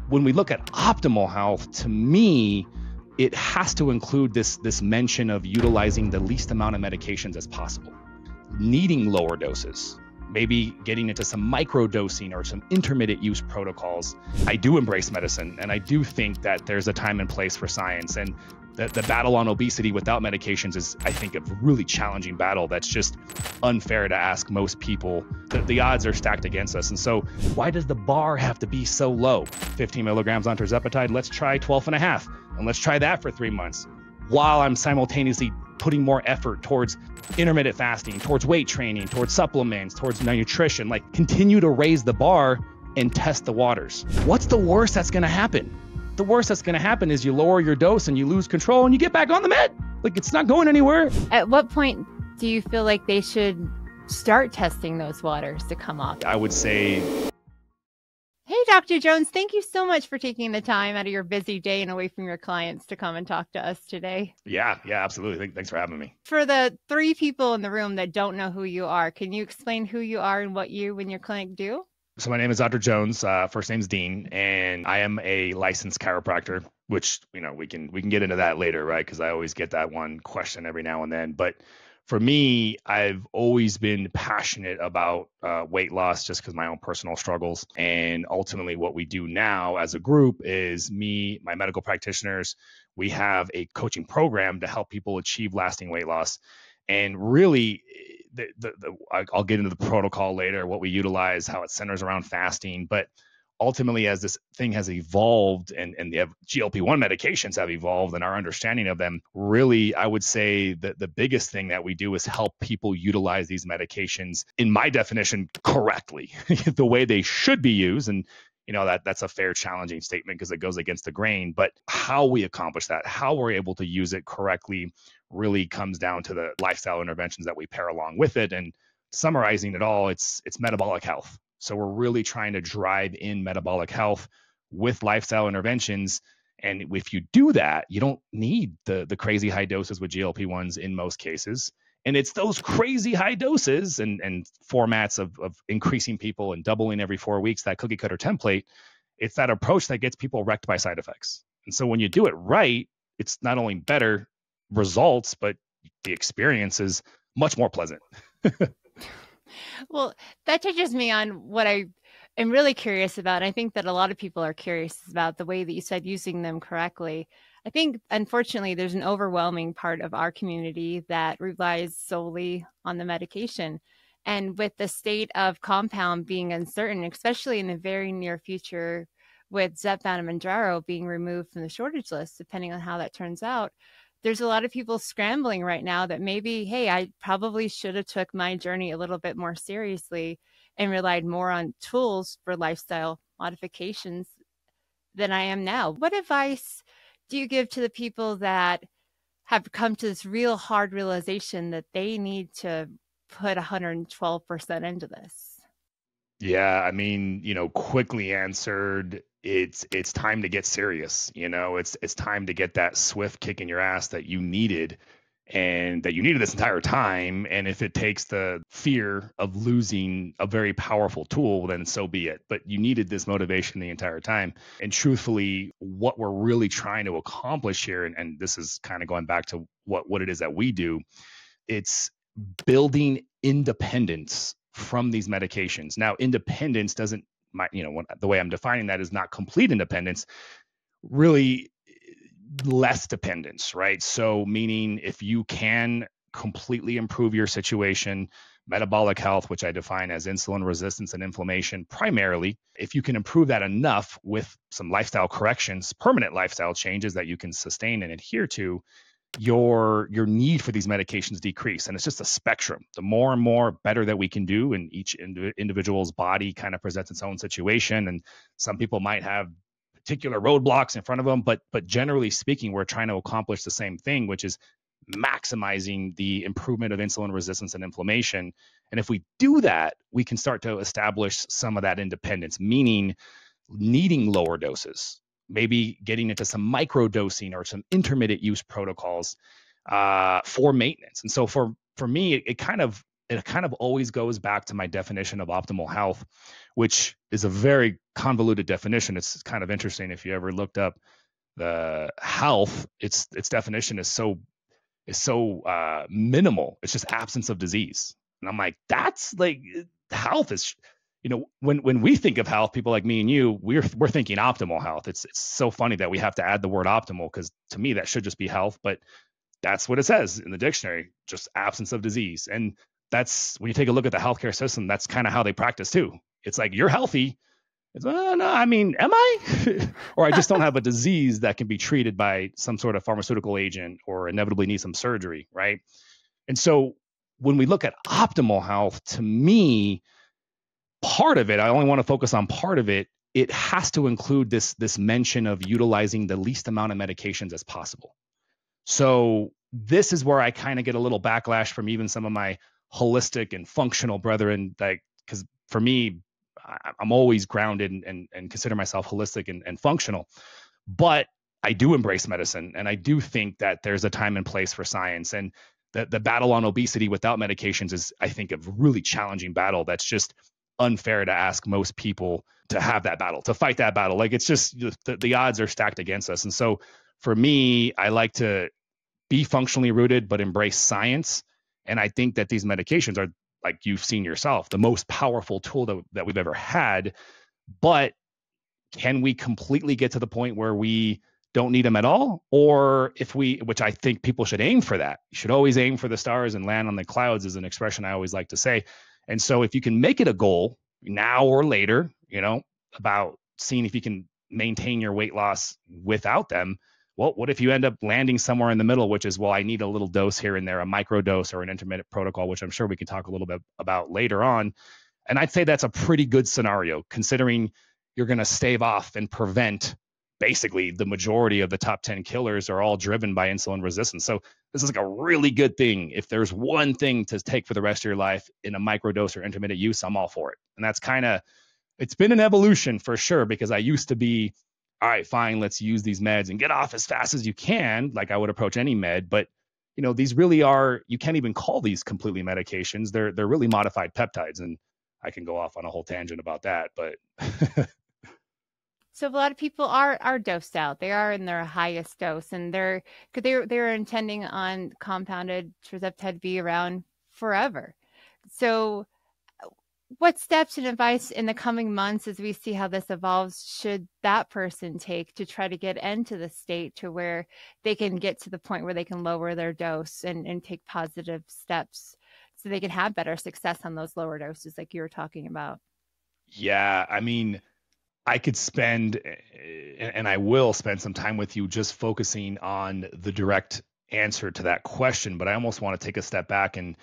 when we look at optimal health, to me, it has to include this mention of utilizing the least amount of medications as possible, needing lower doses, maybe getting into some microdosing or some intermittent use protocols. I do embrace medicine, and I do think that there's a time and place for science. And the battle on obesity without medications is, I think, a really challenging battle that's just unfair to ask most people. The odds are stacked against us. And so why does the bar have to be so low? 15 milligrams on tirzepatide, let's try 12.5, and let's try that for 3 months, while I'm simultaneously putting more effort towards intermittent fasting, towards weight training, towards supplements, towards nutrition. Like, continue to raise the bar and test the waters. What's the worst that's going to happen? The worst that's going to happen is you lower your dose and you lose control and you get back on the med. Like, it's not going anywhere. At what point do you feel like they should start testing those waters to come off? I would say... Hey, Dr. Jones, thank you so much for taking the time out of your busy day and away from your clients to come and talk to us today. Yeah, absolutely. Thanks for having me. For the 3 people in the room that don't know who you are, can you explain who you are and what you and your clinic do? So my name is Dr. Jones. First name's Dean, and I am a licensed chiropractor, which, we can get into that later, right? Because I always get that one question every now and then. But for me, I've always been passionate about weight loss just because my own personal struggles. And ultimately what we do now as a group is my medical practitioners, we have a coaching program to help people achieve lasting weight loss. And really, I'll get into the protocol later, what we utilize, how it centers around fasting. But ultimately, as this thing has evolved and the GLP-1 medications have evolved and our understanding of them, really, I would say that the biggest thing that we do is help people utilize these medications, in my definition, correctly, the way they should be used. And that's a fair, challenging statement because it goes against the grain. But how we accomplish that, how we're able to use it correctly, really comes down to the lifestyle interventions that we pair along with it. And summarizing it all, it's metabolic health. So we're really trying to drive in metabolic health with lifestyle interventions. And if you do that, you don't need the crazy high doses with GLP-1s in most cases. And it's those crazy high doses and formats of increasing people and doubling every 4 weeks, that cookie cutter template. It's that approach that gets people wrecked by side effects. And so when you do it right, it's not only better results, but the experience is much more pleasant. Well, that touches me on what I am really curious about. I think that a lot of people are curious about the way that you said using them correctly. I think, unfortunately, there's an overwhelming part of our community that relies solely on the medication. And with the state of compound being uncertain, especially in the very near future, with Zepbound and Mounjaro being removed from the shortage list, depending on how that turns out, there's a lot of people scrambling right now that maybe, hey, I probably should have took my journey a little bit more seriously and relied more on tools for lifestyle modifications than I am now. What advice do you give to the people that have come to this real hard realization that they need to put 112% into this? Yeah, quickly answered, it's time to get serious. It's time to get that swift kick in your ass that you needed and that you needed this entire time. And if it takes the fear of losing a very powerful tool, then so be it. But you needed this motivation the entire time. And truthfully, what we're really trying to accomplish here, and this is kind of going back to what it is that we do, it's building independence from these medications. Now, independence doesn't, the way I'm defining that is not complete independence, really less dependence, right? So meaning if you can completely improve your situation, metabolic health, which I define as insulin resistance and inflammation primarily, if you can improve that enough with some lifestyle corrections, permanent lifestyle changes that you can sustain and adhere to, your need for these medications decrease. And it's just a spectrum. The more and more better that we can do, and each individual's body kind of presents its own situation. And some people might have particular roadblocks in front of them, but generally speaking, we're trying to accomplish the same thing, which is maximizing the improvement of insulin resistance and inflammation. And if we do that, we can start to establish some of that independence, meaning needing lower doses, maybe getting into some microdosing or some intermittent use protocols for maintenance. And so for me, it kind of it kind of always goes back to my definition of optimal health, which is a very convoluted definition. It's kind of interesting. If you ever looked up the health, its definition is so minimal. It's just absence of disease. And I'm like, that's like, health is, when we think of health, people like me and you, we're thinking optimal health. It's so funny that we have to add the word optimal, because to me that should just be health, but that's what it says in the dictionary, just absence of disease. And that's, when you take a look at the healthcare system, that's kind of how they practice too. It's like, you're healthy. It's, oh, no, I mean, am I? Or I just don't have a disease that can be treated by some sort of pharmaceutical agent or inevitably need some surgery, right? And so when we look at optimal health, to me, part of it, I only want to focus on part of it, it has to include this mention of utilizing the least amount of medications as possible. So this is where I kind of get a little backlash from even some of my holistic and functional brethren, like, because for me, I'm always grounded and consider myself holistic and functional, but I do embrace medicine. And I do think that there's a time and place for science, and the battle on obesity without medications is, I think, a really challenging battle. That's just unfair to ask most people to have that battle, to fight that battle. Like, it's just, the odds are stacked against us. And so for me, I like to be functionally rooted, but embrace science. And I think that these medications are, like you've seen yourself, the most powerful tool that we've ever had. But can we completely get to the point where we don't need them at all? Or if we, which I think people should aim for that. You should always aim for the stars and land on the clouds, is an expression I always like to say. And so if you can make it a goal now or later, about seeing if you can maintain your weight loss without them, well, what if you end up landing somewhere in the middle, which is, well, I need a little dose here and there, a microdose or an intermittent protocol, which I'm sure we can talk a little bit about later on. And I'd say that's a pretty good scenario, considering you're going to stave off and prevent basically the majority of the top 10 killers are all driven by insulin resistance. So this is like a really good thing. If there's one thing to take for the rest of your life in a microdose or intermittent use, I'm all for it. And that's it's been an evolution for sure, because I used to be, all right, fine, let's use these meds and get off as fast as you can. Like I would approach any med, but these really are, you can't even call these completely medications. They're really modified peptides. And I can go off on a whole tangent about that, but so a lot of people are dosed out. They are in their highest dose, and they're intending on compounded tirzepatide to be around forever. So what steps and advice in the coming months, as we see how this evolves, should that person take to try to get into the state to where they can get to the point where they can lower their dose and take positive steps so they can have better success on those lower doses like you were talking about? Yeah, I mean, I could spend, and I will spend some time with you just focusing on the direct answer to that question, but I almost want to take a step back, and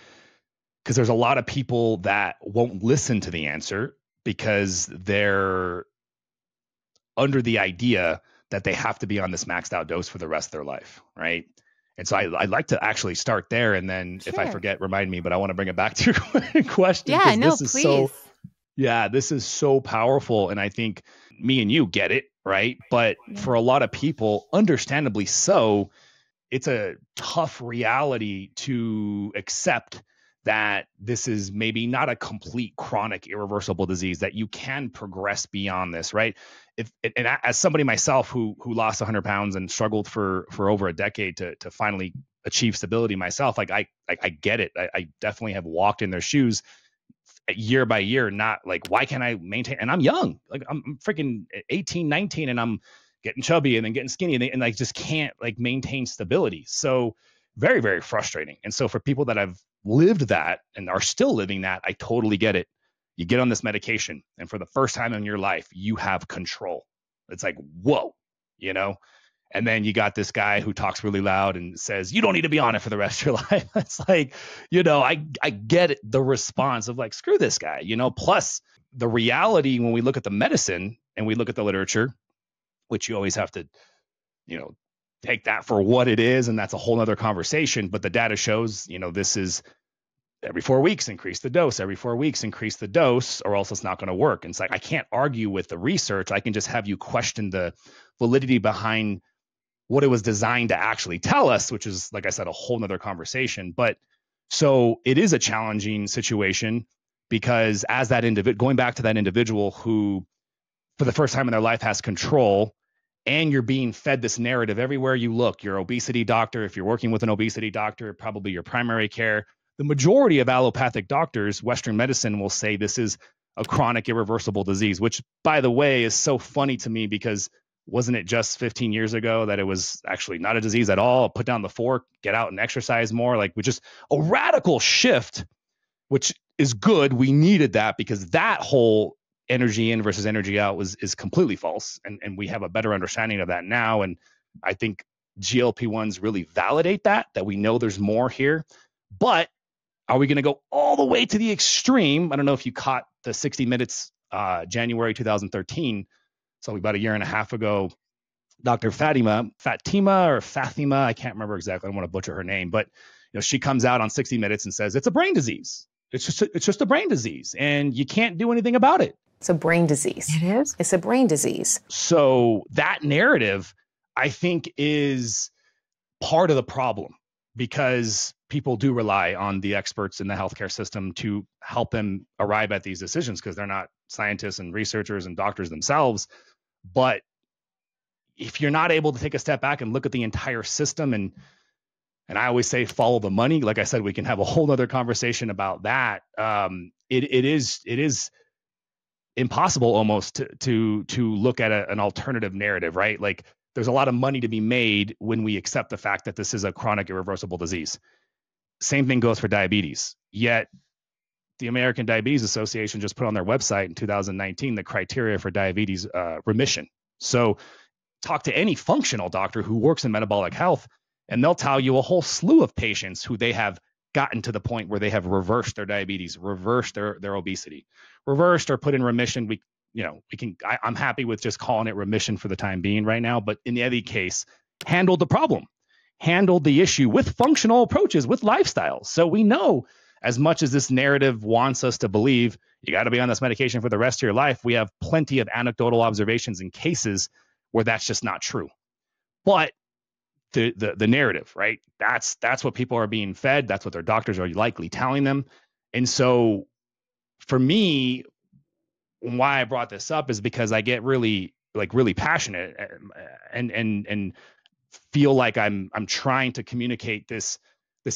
because there's a lot of people that won't listen to the answer because they're under the idea that they have to be on this maxed out dose for the rest of their life, right? And so I'd like to actually start there, and then if I forget, remind me, but I want to bring it back to your question. Yeah, no, please. This is so powerful. And I think me and you get it, right? But for a lot of people, understandably so, it's a tough reality to accept that this is maybe not a complete chronic irreversible disease, that you can progress beyond this, right? And as somebody myself who lost 100 pounds and struggled for over a decade to finally achieve stability myself, like I get it. I definitely have walked in their shoes year by year, not like, why can't I maintain? And I'm young, like I'm freaking 18, 19, and I'm getting chubby and then getting skinny, and I just can't like maintain stability. So very, very frustrating. And so for people that have lived that and are still living that, I totally get it. You get on this medication, and for the first time in your life, you have control. It's like, whoa, and then you got this guy who talks really loud and says, you don't need to be on it for the rest of your life. It's like, I get it, the response of like, screw this guy, plus the reality when we look at the medicine and we look at the literature, which you always have to, take that for what it is. And that's a whole nother conversation. But the data shows, this is every 4 weeks, increase the dose, every 4 weeks, increase the dose, or else it's not going to work. And it's like, I can't argue with the research. I can just have you question the validity behind what it was designed to actually tell us, which is, like I said, a whole nother conversation. But So it is a challenging situation because as that individual, going back to that individual who for the first time in their life has control, and you're being fed this narrative everywhere you look, your obesity doctor, if you're working with an obesity doctor, probably your primary care, the majority of allopathic doctors, Western medicine, will say this is a chronic irreversible disease, which by the way is so funny to me because wasn't it just 15 years ago that it was actually not a disease at all? Put down the fork, get out and exercise more. Like, just a radical shift, which is good. We needed that because that whole energy in versus energy out is completely false. And we have a better understanding of that now. And I think GLP-1s really validate that we know there's more here. But are we going to go all the way to the extreme? I don't know if you caught the 60 Minutes, January 2013. So about a year and a half ago, Dr. Fatima, I can't remember exactly. I don't want to butcher her name, but she comes out on 60 Minutes and says it's a brain disease. It's just a brain disease, and you can't do anything about it. It's a brain disease. It is? It's a brain disease. So that narrative, I think, is part of the problem because people do rely on the experts in the healthcare system to help them arrive at these decisions because they're not scientists and researchers and doctors themselves. But if you're not able to take a step back and look at the entire system, and I always say follow the money. Like I said, we can have a whole other conversation about that. It is impossible almost to look at an alternative narrative, right? Like there's a lot of money to be made when we accept the fact that this is a chronic irreversible disease. Same thing goes for diabetes. Yet the American Diabetes Association just put on their website in 2019 the criteria for diabetes remission. So talk to any functional doctor who works in metabolic health, and they'll tell you a whole slew of patients who they have gotten to the point where they have reversed their diabetes, reversed their obesity, reversed or put in remission. I'm happy with just calling it remission for the time being right now. But in any case, handled the problem, handled the issue with functional approaches, with lifestyles. So we know, as much as this narrative wants us to believe you got to be on this medication for the rest of your life, we have plenty of anecdotal observations and cases where that's just not true. But the narrative, right? That's what people are being fed. That's what their doctors are likely telling them. And so for me, why I brought this up is because I get really passionate and feel like I'm trying to communicate this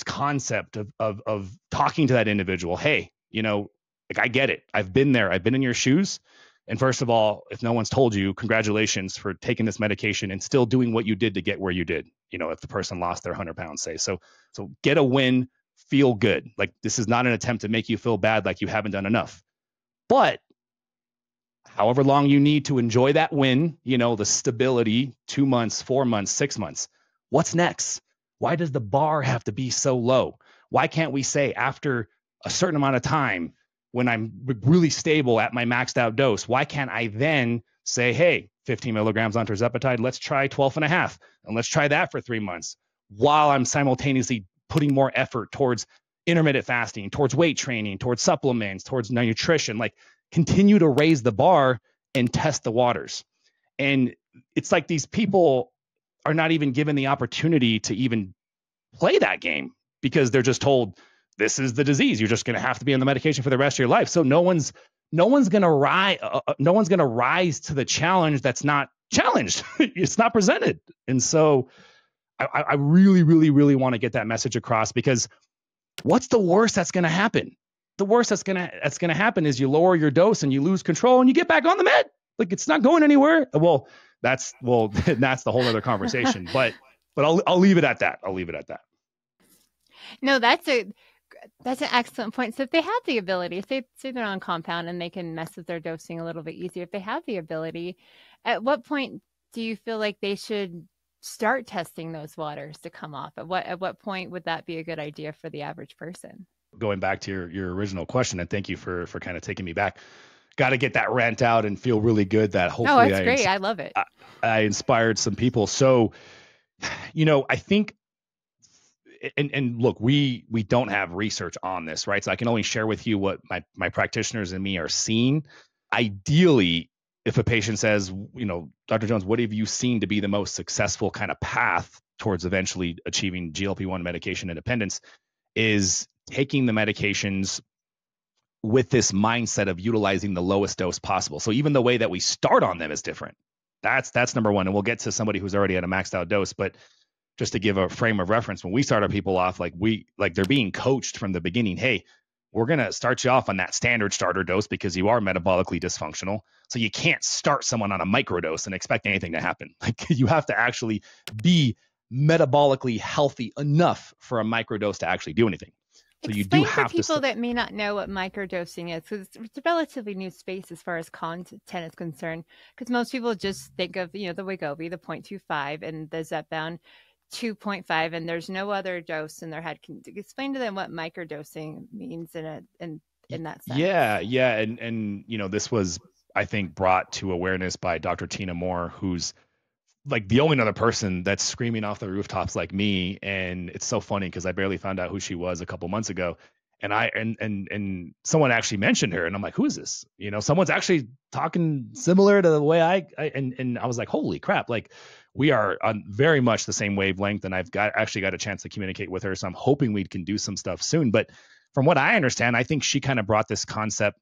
concept of talking to that individual. Hey, I get it. I've been there. I've been in your shoes. And first of all, if no one's told you, congratulations for taking this medication and still doing what you did to get where you did. If the person lost their 100 pounds, say. So get a win, feel good. Like, this is not an attempt to make you feel bad like you haven't done enough. But however long you need to enjoy that win, the stability, 2 months, 4 months, 6 months, what's next? Why does the bar have to be so low? Why can't we say after a certain amount of time, when I'm really stable at my maxed out dose, why can't I then say, hey, 15 milligrams on tirzepatide, let's try 12.5, and let's try that for 3 months, while I'm simultaneously putting more effort towards intermittent fasting, towards weight training, towards supplements, towards nutrition, like continue to raise the bar and test the waters. And it's like these people are not even given the opportunity to even play that game because they're just told, this is the disease. You're just going to have to be on the medication for the rest of your life. So no one's going to rise to the challenge that's not challenged. It's not presented. And so I really, really, really want to get that message across, because what's the worst that's going to happen? The worst that's going to happen is you lower your dose and you lose control and you get back on the med. Like, it's not going anywhere. Well, that's the whole other conversation. But I'll leave it at that. No, that's an excellent point. So if they have the ability, if they say they're on compound and they can mess with their dosing a little bit easier, if they have the ability, at what point do you feel like they should start testing those waters to come off? At what point would that be a good idea for the average person? Going back to your original question, and thank you for kind of taking me back. Got to get that rant out and feel really good that hopefully that's great. I love it. I inspired some people. So, I think, and look, we don't have research on this, right? So I can only share with you what my practitioners and me are seeing. Ideally, if a patient says, Dr. Jones, what have you seen to be the most successful kind of path towards eventually achieving GLP-1 medication independence, is taking the medications with this mindset of utilizing the lowest dose possible. So even the way that we start on them is different. That's number one. And we'll get to somebody who's already at a maxed out dose. But just to give a frame of reference, when we start our people off, like they're being coached from the beginning. Hey, we're going to start you off on that standard starter dose because you are metabolically dysfunctional. So you can't start someone on a microdose and expect anything to happen. Like you have to actually be metabolically healthy enough for a microdose to actually do anything. So you do have to people that may not know what microdosing is, because it's a relatively new space as far as content is concerned. Because most people just think of, the Wegovy, the 0.25, and the Zepbound 2.5, and there's no other dose in their head. Can you explain to them what microdosing means in that sense? Yeah, and this was, I think, brought to awareness by Dr. Tina Moore, who's like the only other person that's screaming off the rooftops like me. And it's so funny because I barely found out who she was a couple months ago. And someone actually mentioned her, and I'm like, who is this? Someone's actually talking similar to the way and I was like, holy crap. Like we are on very much the same wavelength, and I've actually got a chance to communicate with her. So I'm hoping we can do some stuff soon. But from what I understand, I think she kind of brought this concept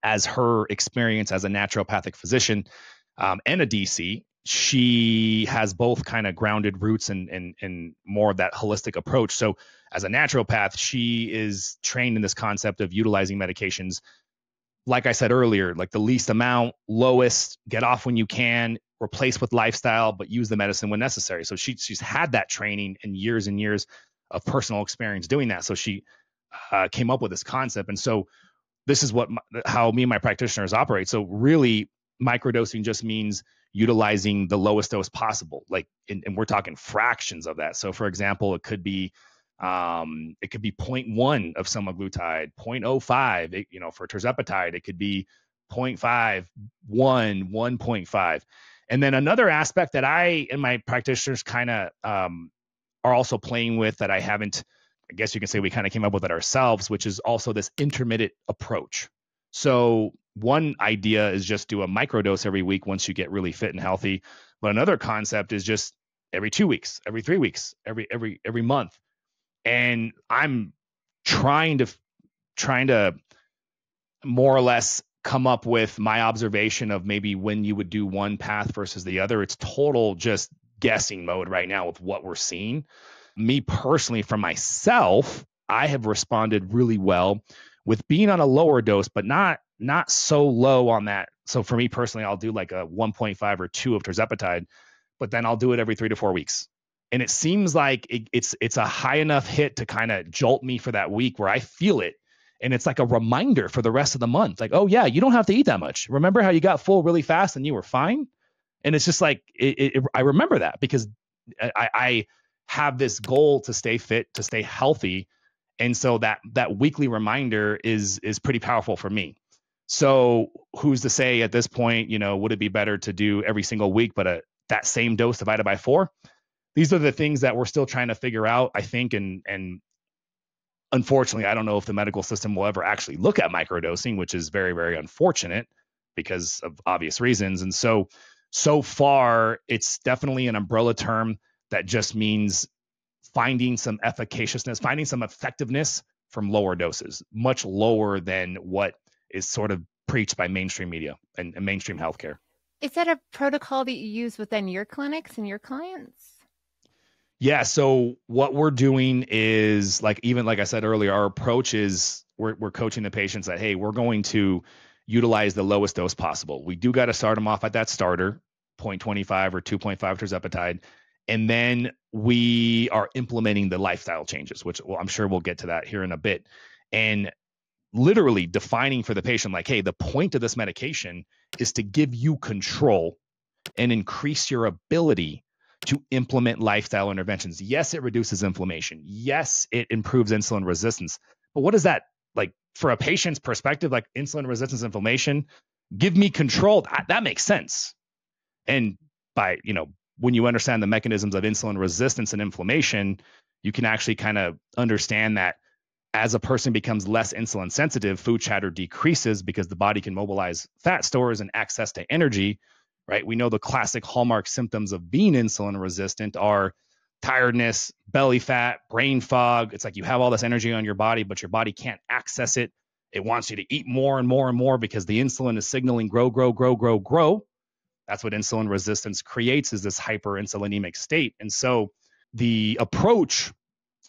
as her experience as a naturopathic physician and a DC. She has both kind of grounded roots and more of that holistic approach. So as a naturopath, she is trained in this concept of utilizing medications, like I said earlier, like the least amount, lowest, get off when you can, replace with lifestyle, but use the medicine when necessary. So she's had that training and years of personal experience doing that. So she came up with this concept. And so this is how me and my practitioners operate. So really, microdosing just means utilizing the lowest dose possible. Like, and we're talking fractions of that. So for example, it could be 0.1 of semaglutide, 0.05, for tirzepatide, it could be 0.5, 1.5. And then another aspect that I and my practitioners kind of are also playing with that I haven't, I guess you can say we kind of came up with it ourselves, which is also this intermittent approach. So one idea is just do a microdose every week once you get really fit and healthy. But another concept is just every 2 weeks, every 3 weeks, every month. And I'm trying to more or less come up with my observation of maybe when you would do one path versus the other. It's total just guessing mode right now with what we're seeing. Me personally, for myself, I have responded really well with being on a lower dose, but not so low on that. So for me personally, I'll do like a 1.5 or 2 of tirzepatide, but then I'll do it every 3 to 4 weeks. And it seems like it's a high enough hit to kind of jolt me for that week where I feel it. And it's like a reminder for the rest of the month. Like, oh yeah, you don't have to eat that much. Remember how you got full really fast and you were fine? And it's just like, I remember that because I have this goal to stay fit, to stay healthy. And so that weekly reminder is pretty powerful for me. So who's to say at this point, would it be better to do every single week, but that same dose divided by 4? These are the things that we're still trying to figure out, I think. And unfortunately, I don't know if the medical system will ever actually look at microdosing, which is very, very unfortunate because of obvious reasons. And so far, it's definitely an umbrella term that just means finding some efficaciousness, finding some effectiveness from lower doses, much lower than what is sort of preached by mainstream media and mainstream healthcare. Is that a protocol that you use within your clinics and your clients? Yeah. So what we're doing is like I said earlier, our approach is we're coaching the patients that, hey, we're going to utilize the lowest dose possible. We do got to start them off at that starter, 0.25 or 2.5 tirzepatide. And then we are implementing the lifestyle changes, which I'm sure we'll get to that here in a bit. And literally defining for the patient, like, hey, the point of this medication is to give you control and increase your ability to implement lifestyle interventions. Yes, it reduces inflammation. Yes, it improves insulin resistance. But what is that like for a patient's perspective, like insulin resistance, inflammation? Give me control. That makes sense. And by, when you understand the mechanisms of insulin resistance and inflammation, you can actually kind of understand that as a person becomes less insulin sensitive, food chatter decreases because the body can mobilize fat stores and access to energy, right? We know the classic hallmark symptoms of being insulin resistant are tiredness, belly fat, brain fog. It's like you have all this energy on your body, but your body can't access it. It wants you to eat more and more and more because the insulin is signaling grow, grow, grow, grow, grow. That's what insulin resistance creates, is this hyperinsulinemic state. And so the approach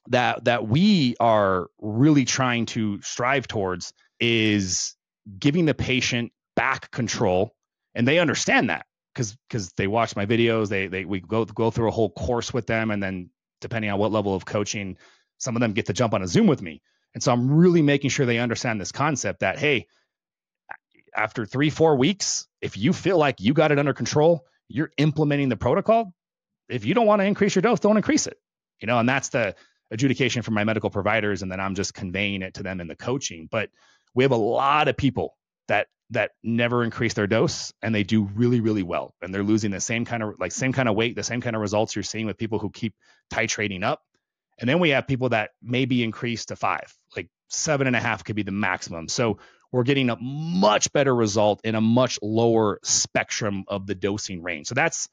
that we are really trying to strive towards is giving the patient back control. And they understand that because they watch my videos. We go through a whole course with them. And then depending on what level of coaching, some of them get to jump on a Zoom with me. And so I'm really making sure they understand this concept that, hey, after 3-4 weeks, if you feel like you got it under control, you're implementing the protocol. If you don't want to increase your dose, don't increase it. And that's the adjudication from my medical providers. And then I'm just conveying it to them in the coaching. But we have a lot of people that never increase their dose, and they do really, really well. And they're losing the same kind of weight, the same kind of results you're seeing with people who keep titrating up. And then we have people that maybe increase to 5, like 7.5 could be the maximum. So we're getting a much better result in a much lower spectrum of the dosing range. So that's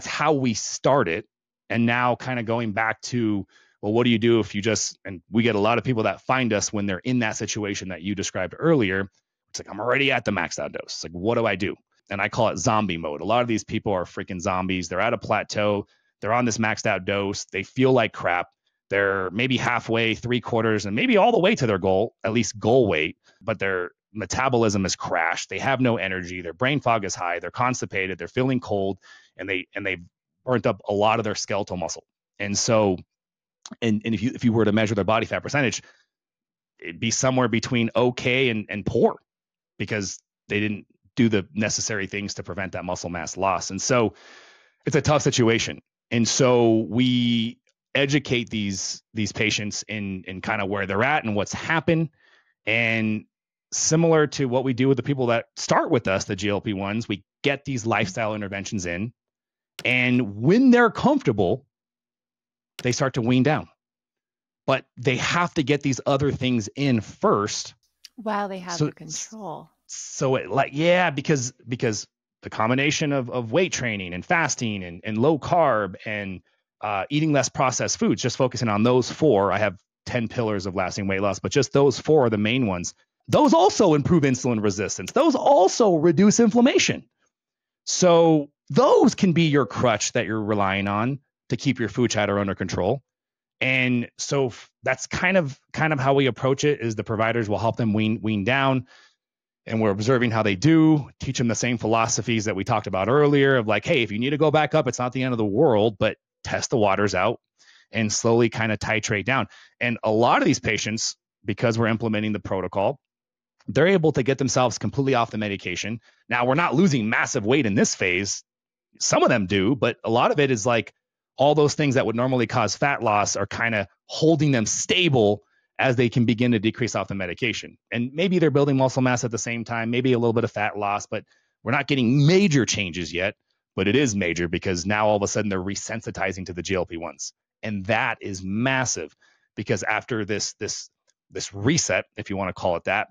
how we started. And now kind of going back to, well, what do you do if you and we get a lot of people that find us when they're in that situation that you described earlier. It's like, I'm already at the maxed out dose. It's like, what do I do? And I call it zombie mode. A lot of these people are freaking zombies. They're at a plateau. They're on this maxed out dose. They feel like crap. They're maybe halfway, 3/4, and maybe all the way to their goal, at least goal weight, but their metabolism has crashed. They have no energy. Their brain fog is high. They're constipated. They're feeling cold, and they've burnt up a lot of their skeletal muscle. And so, and if you were to measure their body fat percentage, it'd be somewhere between okay and poor, because they didn't do the necessary things to prevent that muscle mass loss. And so it's a tough situation. And so we educate these patients in kind of where they're at and what's happened. And similar to what we do with the people that start with us, the GLP-1s, we get these lifestyle interventions in. And when they're comfortable, they start to wean down. But they have to get these other things in first. Wow, they have the control. So because the combination of weight training and fasting and low carb and eating less processed foods, just focusing on those 4. I have 10 pillars of lasting weight loss, but just those 4 are the main ones. Those also improve insulin resistance. Those also reduce inflammation. So those can be your crutch that you're relying on to keep your food chatter under control. And so that's kind of how we approach it, is the providers will help them wean down. And we're observing how they do, teach them the same philosophies that we talked about earlier of like, hey, if you need to go back up, it's not the end of the world, but test the waters out and slowly kind of titrate down. And a lot of these patients, because we're implementing the protocol, they're able to get themselves completely off the medication. Now, we're not losing massive weight in this phase. Some of them do, but a lot of it is like all those things that would normally cause fat loss are kind of holding them stable as they can begin to decrease off the medication. And maybe they're building muscle mass at the same time, maybe a little bit of fat loss, but we're not getting major changes yet. But it is major because now all of a sudden they're resensitizing to the GLP-1s. And that is massive, because after this reset, if you want to call it that,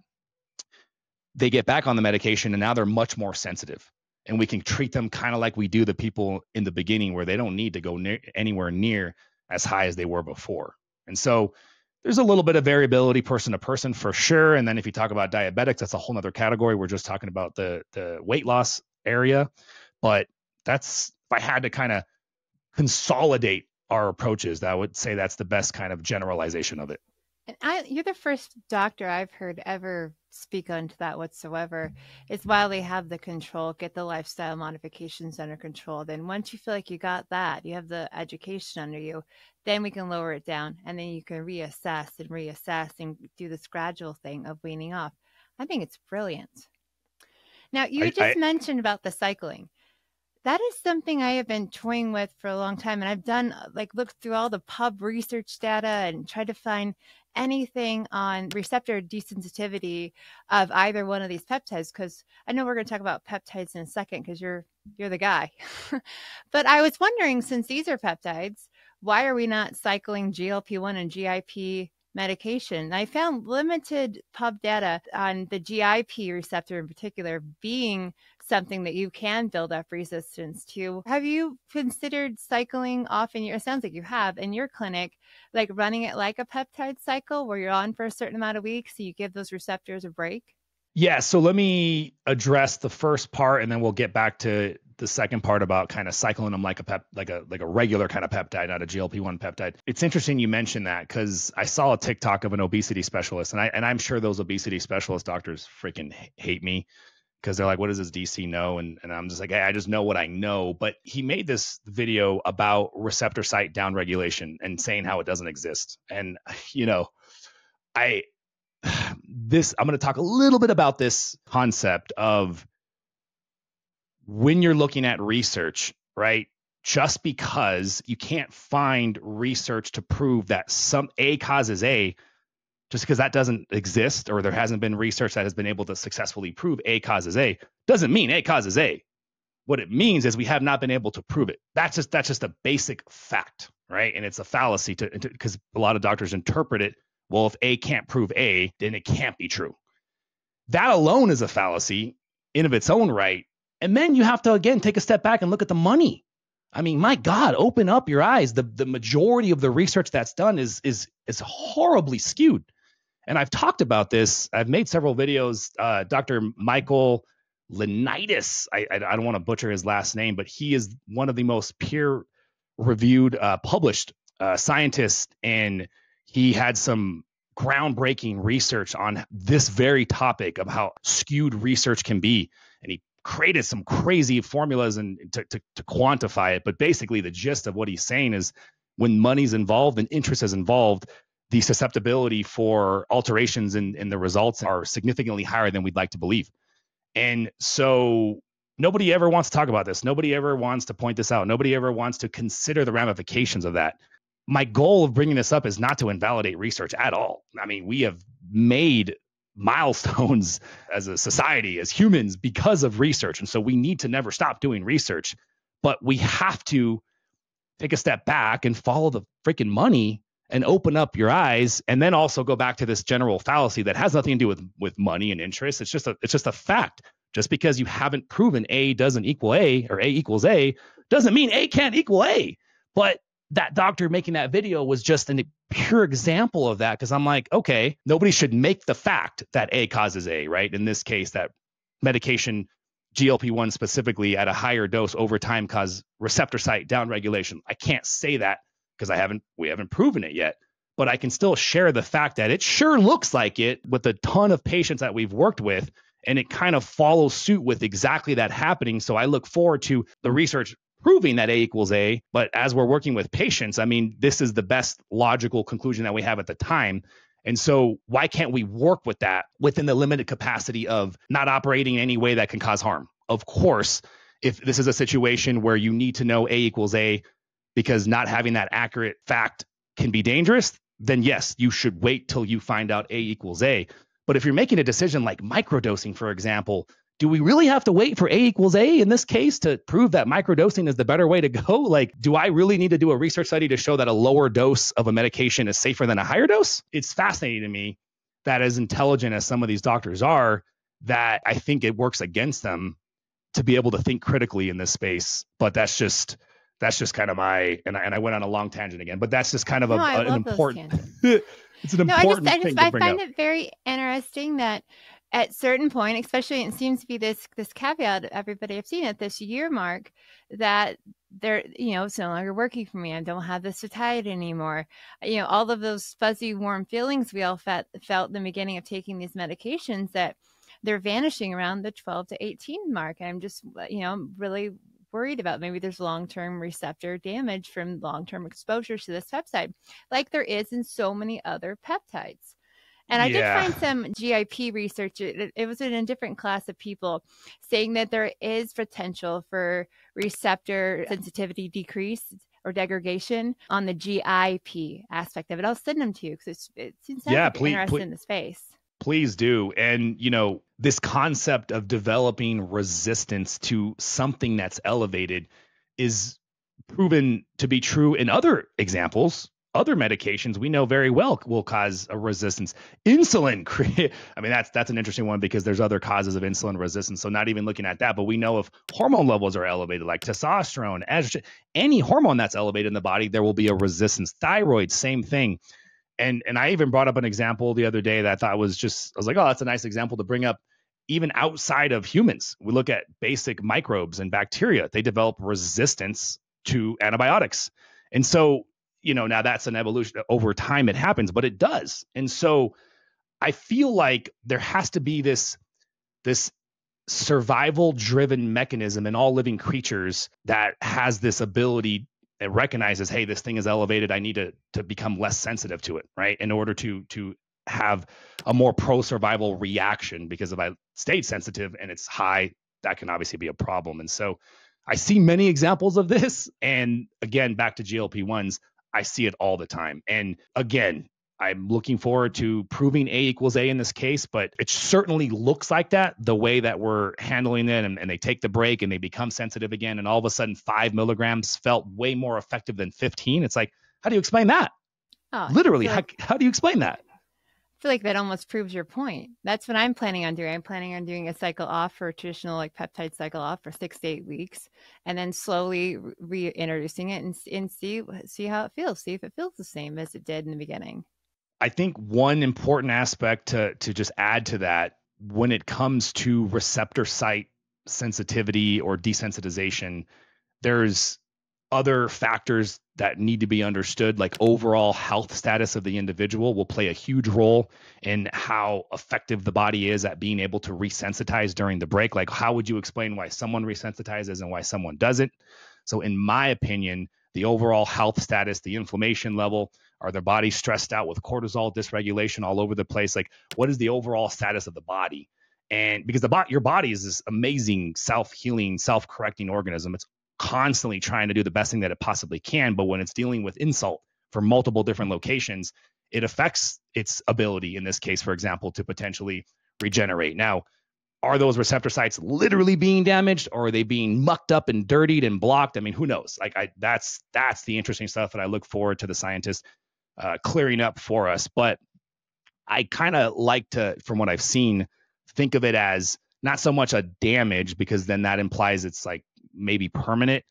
they get back on the medication and now they're much more sensitive. And we can treat them kind of like we do the people in the beginning, where they don't need to go anywhere near as high as they were before. And so there's a little bit of variability person to person for sure. And then if you talk about diabetics, that's a whole nother category. We're just talking about the weight loss area. But that's, if I had to kind of consolidate our approaches, I would say that's the best kind of generalization of it. And you're the first doctor I've heard ever speak onto that whatsoever. It's while they have the control, get the lifestyle modifications under control. Then once you feel like you got that, you have the education under you, then we can lower it down. And then you can reassess and do this gradual thing of weaning off. I think it's brilliant. Now, you mentioned about the cycling. That is something I have been toying with for a long time. And I've done looked through all the pub research data and tried to find anything on receptor desensitivity of either one of these peptides. Because I know we're going to talk about peptides in a second, because you're the guy. But I was wondering, since these are peptides, why are we not cycling GLP-1 and GIP medication? I found limited pub data on the GIP receptor in particular being something that you can build up resistance to. Have you considered cycling off it sounds like you have in your clinic, like running it like a peptide cycle where you're on for a certain amount of weeks, so you give those receptors a break? Yeah. So let me address the first part, and then we'll get back to the second part about kind of cycling them like a regular kind of peptide, not a GLP-1 peptide. It's interesting you mentioned that, because I saw a TikTok of an obesity specialist, and I'm sure those obesity specialist doctors freaking hate me, because they're like, what does this DC know? And I'm just like, hey, I just know what I know. But he made this video about receptor site downregulation and saying how it doesn't exist. And, I'm going to talk a little bit about this concept of when you're looking at research, right? Just because you can't find research to prove that some A causes A, just because that doesn't exist, or there hasn't been research that has been able to successfully prove A causes A, doesn't mean A causes A. What it means is we have not been able to prove it. That's just a basic fact, right? And it's a fallacy because a lot of doctors interpret it, well, if A can't prove A, then it can't be true. That alone is a fallacy in of its own right. And then you have to, again, take a step back and look at the money. I mean, my God, open up your eyes. The majority of the research that's done is horribly skewed. And I've talked about this. I've made several videos. Dr. Michael Leonidas, I don't want to butcher his last name, but he is one of the most peer-reviewed, published scientists. And he had some groundbreaking research on this very topic of how skewed research can be. And he created some crazy formulas and to quantify it. But basically the gist of what he's saying is when money's involved and interest is involved, the susceptibility for alterations in the results are significantly higher than we'd like to believe. And so nobody ever wants to talk about this. Nobody ever wants to point this out. Nobody ever wants to consider the ramifications of that. My goal of bringing this up is not to invalidate research at all. I mean, we have made milestones as a society, as humans, because of research. And so we need to never stop doing research, but we have to take a step back and follow the freaking money and open up your eyes, and then also go back to this general fallacy that has nothing to do with money and interest. It's just a fact. Just because you haven't proven A doesn't equal A or A equals A doesn't mean A can't equal A. But that doctor making that video was just a pure example of that, because I'm like, okay, nobody should make the fact that A causes A, right? In this case, that medication, GLP-1 specifically, at a higher dose over time cause receptor site downregulation. I can't say that because we haven't proven it yet, but I can still share the fact that it sure looks like it with a ton of patients that we've worked with, and it kind of follows suit with exactly that happening. So I look forward to the research proving that A equals A, but as we're working with patients, I mean, this is the best logical conclusion that we have at the time. And so why can't we work with that within the limited capacity of not operating in any way that can cause harm? Of course, if this is a situation where you need to know A equals A, because not having that accurate fact can be dangerous, then yes, you should wait till you find out A equals A. But if you're making a decision like microdosing, for example, do we really have to wait for A equals A in this case to prove that microdosing is the better way to go? Like, do I really need to do a research study to show that a lower dose of a medication is safer than a higher dose? It's fascinating to me that, as intelligent as some of these doctors are, that I think it works against them to be able to think critically in this space. But that's just kind of my, and I went on a long tangent again, but that's just kind of an important, it's an important thing to bring up. I find it very interesting that at certain point, especially, it seems to be this caveat everybody I've seen at this year mark, that they're, it's no longer working for me. I don't have the satiety anymore. All of those fuzzy, warm feelings we all felt in the beginning of taking these medications, that they're vanishing around the 12 to 18 mark. And I'm just, really worried about maybe there's long-term receptor damage from long-term exposure to this peptide, like there is in so many other peptides. And I did find some GIP research. It was in a different class of people saying that there is potential for receptor sensitivity decrease or degradation on the GIP aspect of it. I'll send them to you because it seems interesting in the space. Please do. And, this concept of developing resistance to something that's elevated is proven to be true in other examples. other medications we know very well will cause a resistance. Insulin, I mean, that's an interesting one because there's other causes of insulin resistance. So not even looking at that, but we know if hormone levels are elevated, like testosterone, estrogen, any hormone that's elevated in the body, there will be a resistance. Thyroid, same thing. And I even brought up an example the other day that I thought I was like, oh, that's a nice example to bring up. Even outside of humans, we look at basic microbes and bacteria. They develop resistance to antibiotics. And so, now that's an evolution. Over time it happens, but it does. And so I feel like there has to be this survival driven mechanism in all living creatures that has this ability and recognizes, hey, this thing is elevated. I need to become less sensitive to it, right? In order to have a more pro-survival reaction, because if I stayed sensitive and it's high, that can obviously be a problem. And so I see many examples of this. And again, back to GLP-1s, I see it all the time. And again, I'm looking forward to proving A equals A in this case, but it certainly looks like that the way that we're handling it, and they take the break and they become sensitive again. And all of a sudden 5 milligrams felt way more effective than 15. It's like, how do you explain that? Literally, how do you explain that? I feel like that almost proves your point. That's what I'm planning on doing. I'm planning on doing a cycle off for traditional like peptide cycle off for 6 to 8 weeks, and then slowly reintroducing it and see how it feels. See if it feels the same as it did in the beginning. I think one important aspect to just add to that, when it comes to receptor site sensitivity or desensitization, there's other factors that need to be understood, like overall health status of the individual will play a huge role in how effective the body is at being able to resensitize during the break. Like, how would you explain why someone resensitizes and why someone doesn't? So in my opinion, the overall health status, the inflammation level, are their bodies stressed out with cortisol dysregulation all over the place? Like, what is the overall status of the body? And because your body is this amazing self-healing, self-correcting organism. It's constantly trying to do the best thing that it possibly can. But when it's dealing with insult from multiple different locations, it affects its ability, in this case, for example, to potentially regenerate. Now, are those receptor sites literally being damaged, or are they being mucked up and dirtied and blocked? I mean, who knows? Like, that's the interesting stuff that I look forward to the scientists clearing up for us. But I kind of like to, from what I've seen, think of it as not so much a damage, because then that implies it's like maybe permanent,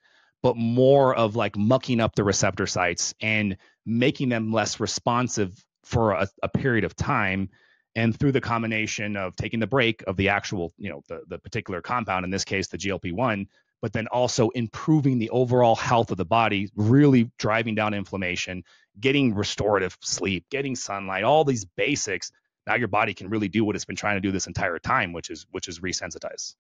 but more of like mucking up the receptor sites and making them less responsive for a period of time. And through the combination of taking the break of the actual, the particular compound, in this case, the GLP-1, but then also improving the overall health of the body, really driving down inflammation, getting restorative sleep, getting sunlight, all these basics. Now your body can really do what it's been trying to do this entire time, which is resensitize.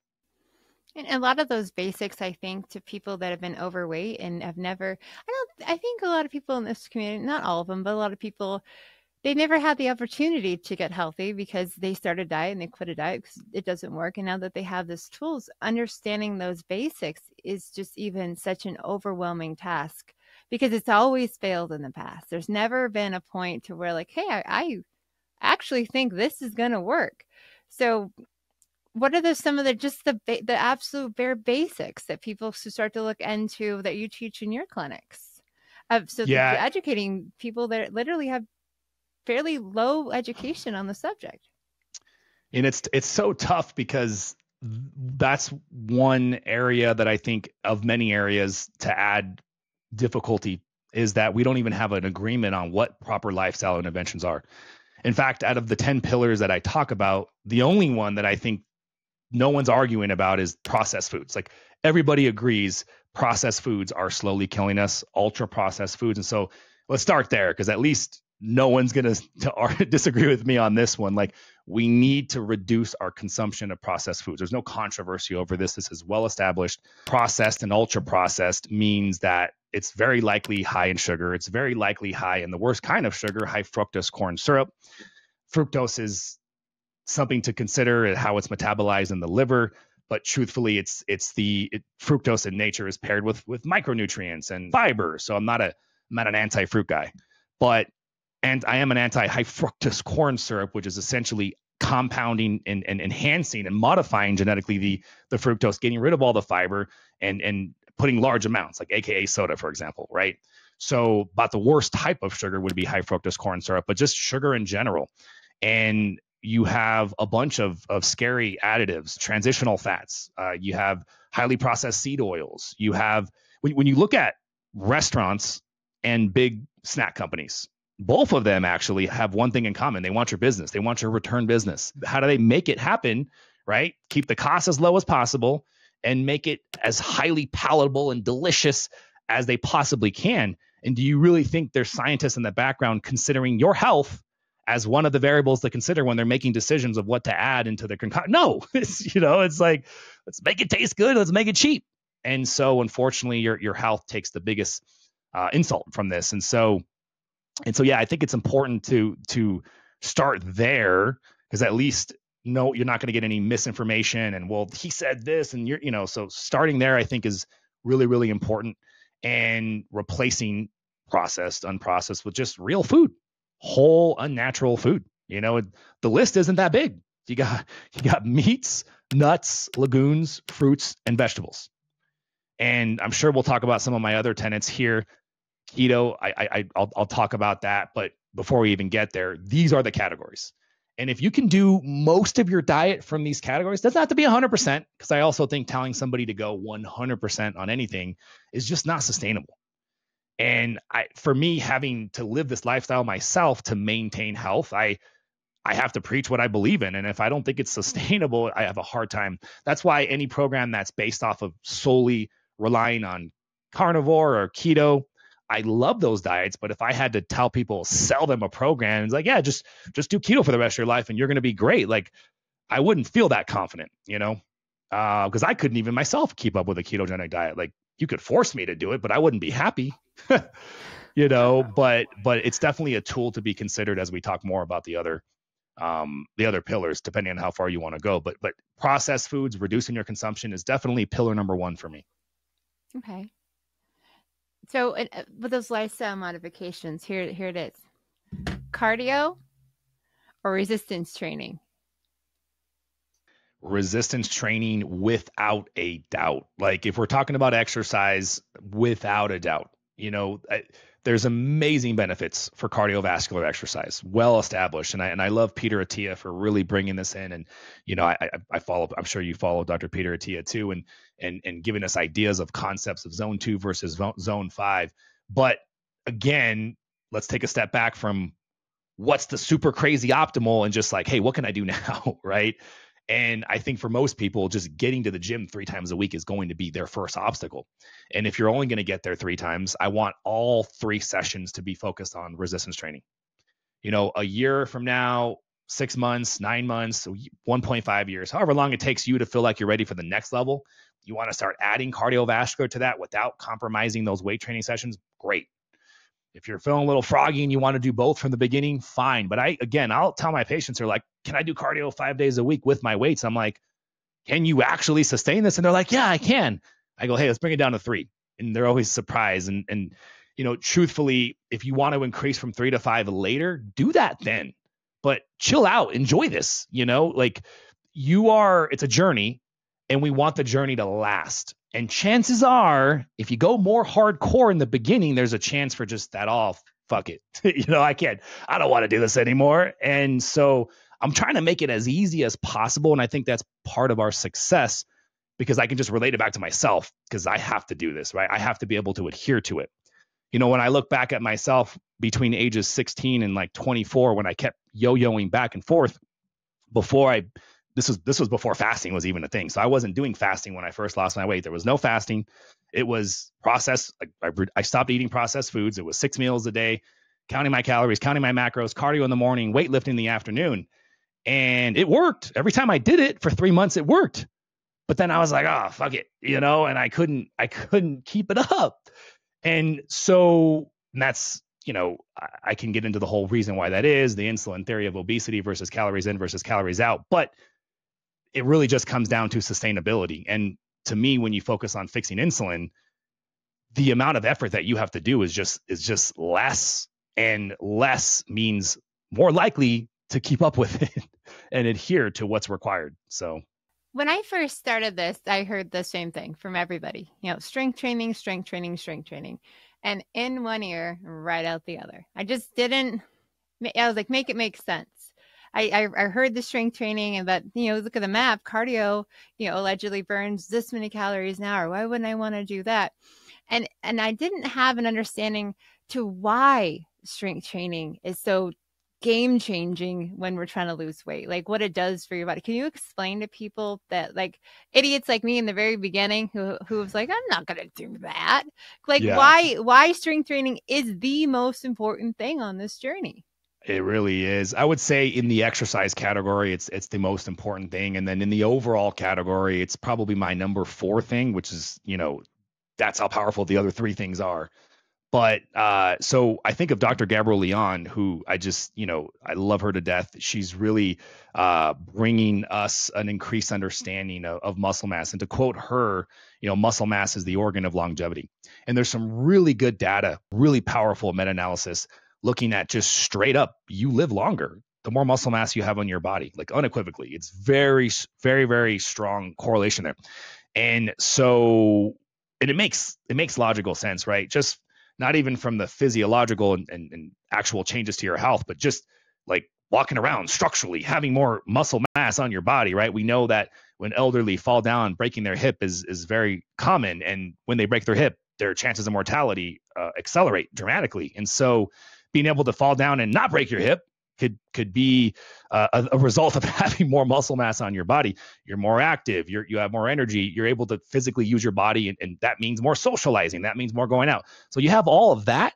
And a lot of those basics, I think, to people that have been overweight and have never, I think a lot of people in this community, not all of them, but a lot of people, they never had the opportunity to get healthy because they started a diet and they quit a diet because it doesn't work. And now that they have these tools, understanding those basics is just even such an overwhelming task, because it's always failed in the past. There's never been a point to where like, hey, I actually think this is going to work. So what are some of the absolute bare basics that people should start to look into that you teach in your clinics? Educating people that literally have fairly low education on the subject. And it's so tough, because that's one area that I think of many areas to add difficulty is that we don't even have an agreement on what proper lifestyle interventions are. In fact, out of the 10 pillars that I talk about, the only one that I think no one's arguing about is processed foods. Like, everybody agrees processed foods are slowly killing us, ultra processed foods. And so let's start there, because at least no one's going to disagree with me on this one. Like, we need to reduce our consumption of processed foods. There's no controversy over this. This is well established. Processed and ultra processed means that it's very likely high in sugar. It's very likely high in the worst kind of sugar, high fructose corn syrup. Fructose is something to consider, how it's metabolized in the liver. But truthfully, fructose in nature is paired with micronutrients and fiber. So I'm not an anti-fruit guy, and I am an anti-high fructose corn syrup, which is essentially compounding and enhancing and modifying genetically the fructose, getting rid of all the fiber and putting large amounts, like AKA soda, for example, right? So about the worst type of sugar would be high fructose corn syrup, but just sugar in general. And you have a bunch of scary additives, transitional fats. You have highly processed seed oils. You have, when you look at restaurants and big snack companies, both of them actually have one thing in common. They want your business. They want your return business. How do they make it happen, right? Keep the cost as low as possible and make it as highly palatable and delicious as they possibly can. And do you really think there's scientists in the background considering your health as one of the variables to consider when they're making decisions of what to add into their concoction? No, it's like, let's make it taste good. Let's make it cheap. And so unfortunately, your health takes the biggest insult from this. And so, yeah, I think it's important to start there, because at least you're not going to get any misinformation and, well, he said this and so starting there, I think, is really, really important, and replacing processed, unprocessed with just real food, whole, unnatural food. The list isn't that big. You got meats, nuts, legumes, fruits, and vegetables. And I'm sure we'll talk about some of my other tenets here. Keto, I'll talk about that. But before we even get there, these are the categories. And if you can do most of your diet from these categories, doesn't have to be 100%, because I also think telling somebody to go 100% on anything is just not sustainable. And for me, having to live this lifestyle myself to maintain health, I have to preach what I believe in. And if I don't think it's sustainable, I have a hard time. That's why any program that's based off of solely relying on carnivore or keto, I love those diets. But if I had to tell people, sell them a program, it's like, yeah, just do keto for the rest of your life and you're going to be great, like, I wouldn't feel that confident, because I couldn't even myself keep up with a ketogenic diet. Like, you could force me to do it, but I wouldn't be happy, but it's definitely a tool to be considered as we talk more about the other pillars, depending on how far you want to go. But processed foods, reducing your consumption, is definitely pillar number one for me. Okay. So with those lifestyle modifications, here it is: cardio or resistance training? Resistance training, without a doubt. Like, if we're talking about exercise, without a doubt, there's amazing benefits for cardiovascular exercise, well established. And I love Peter Attia for really bringing this in. And, I follow, I'm sure you follow Dr. Peter Attia too, and giving us ideas of concepts of zone 2 versus zone 5. But again, let's take a step back from what's the super crazy optimal and just like, hey, what can I do now? Right. And I think for most people, just getting to the gym 3 times a week is going to be their first obstacle. And if you're only going to get there 3 times, I want all 3 sessions to be focused on resistance training. A year from now, 6 months, 9 months, 1.5 years, however long it takes you to feel like you're ready for the next level, you want to start adding cardiovascular to that without compromising those weight training sessions, great. If you're feeling a little froggy and you want to do both from the beginning, fine. But I'll tell my patients, they're like, can I do cardio 5 days a week with my weights? I'm like, can you actually sustain this? And they're like, yeah, I can. I go, hey, let's bring it down to 3. And they're always surprised. And truthfully, if you want to increase from 3 to 5 later, do that then. But chill out, enjoy this, it's a journey, and we want the journey to last. And chances are, if you go more hardcore in the beginning, there's a chance for just that off. Fuck it. I don't want to do this anymore. And so I'm trying to make it as easy as possible. And I think that's part of our success, because I can just relate it back to myself, because I have to do this, right? I have to be able to adhere to it. When I look back at myself between ages 16 and like 24, when I kept yo-yoing back and forth this was before fasting was even a thing. So I wasn't doing fasting when I first lost my weight. There was no fasting. It was processed. I stopped eating processed foods. It was 6 meals a day, counting my calories, counting my macros, cardio in the morning, weightlifting in the afternoon. And it worked. Every time I did it for 3 months, it worked. But then I was like, oh, fuck it, and I couldn't keep it up. And so that's, I can get into the whole reason why that is, the insulin theory of obesity versus calories in versus calories out. But it really just comes down to sustainability. And to me, when you focus on fixing insulin, the amount of effort that you have to do is just less, and less means more likely to keep up with it and adhere to what's required. So When I first started this, I heard the same thing from everybody, strength training, strength training, strength training. And in one ear, right out the other. I just didn't, I was like, make it make sense. I heard the strength training and that, look at the map, cardio, allegedly burns this many calories an hour. Why wouldn't I want to do that? And I didn't have an understanding to why strength training is so game changing when we're trying to lose weight, like what it does for your body. Can you explain to people that, like idiots like me in the very beginning who was like, I'm not going to do that. Like why strength training is the most important thing on this journey? It really is. I would say in the exercise category, it's the most important thing. And then in the overall category, it's probably my number 4 thing, which is, that's how powerful the other 3 things are. But so I think of Dr. Gabrielle Leon, who I just, I love her to death. She's really bringing us an increased understanding of muscle mass. And to quote her, muscle mass is the organ of longevity. And there's some really good data, really powerful meta-analysis looking at just straight up, you live longer the more muscle mass you have on your body, like unequivocally. It's very, very, very strong correlation there. And so, and it makes logical sense, right? Just not even from the physiological and actual changes to your health, but just like walking around structurally, having more muscle mass on your body, right? We know that when elderly fall down, breaking their hip is very common. And when they break their hip, their chances of mortality accelerate dramatically. And so being able to fall down and not break your hip could be a result of having more muscle mass on your body. You're more active, you have more energy, you're able to physically use your body, and that means more socializing, that means more going out. So you have all of that,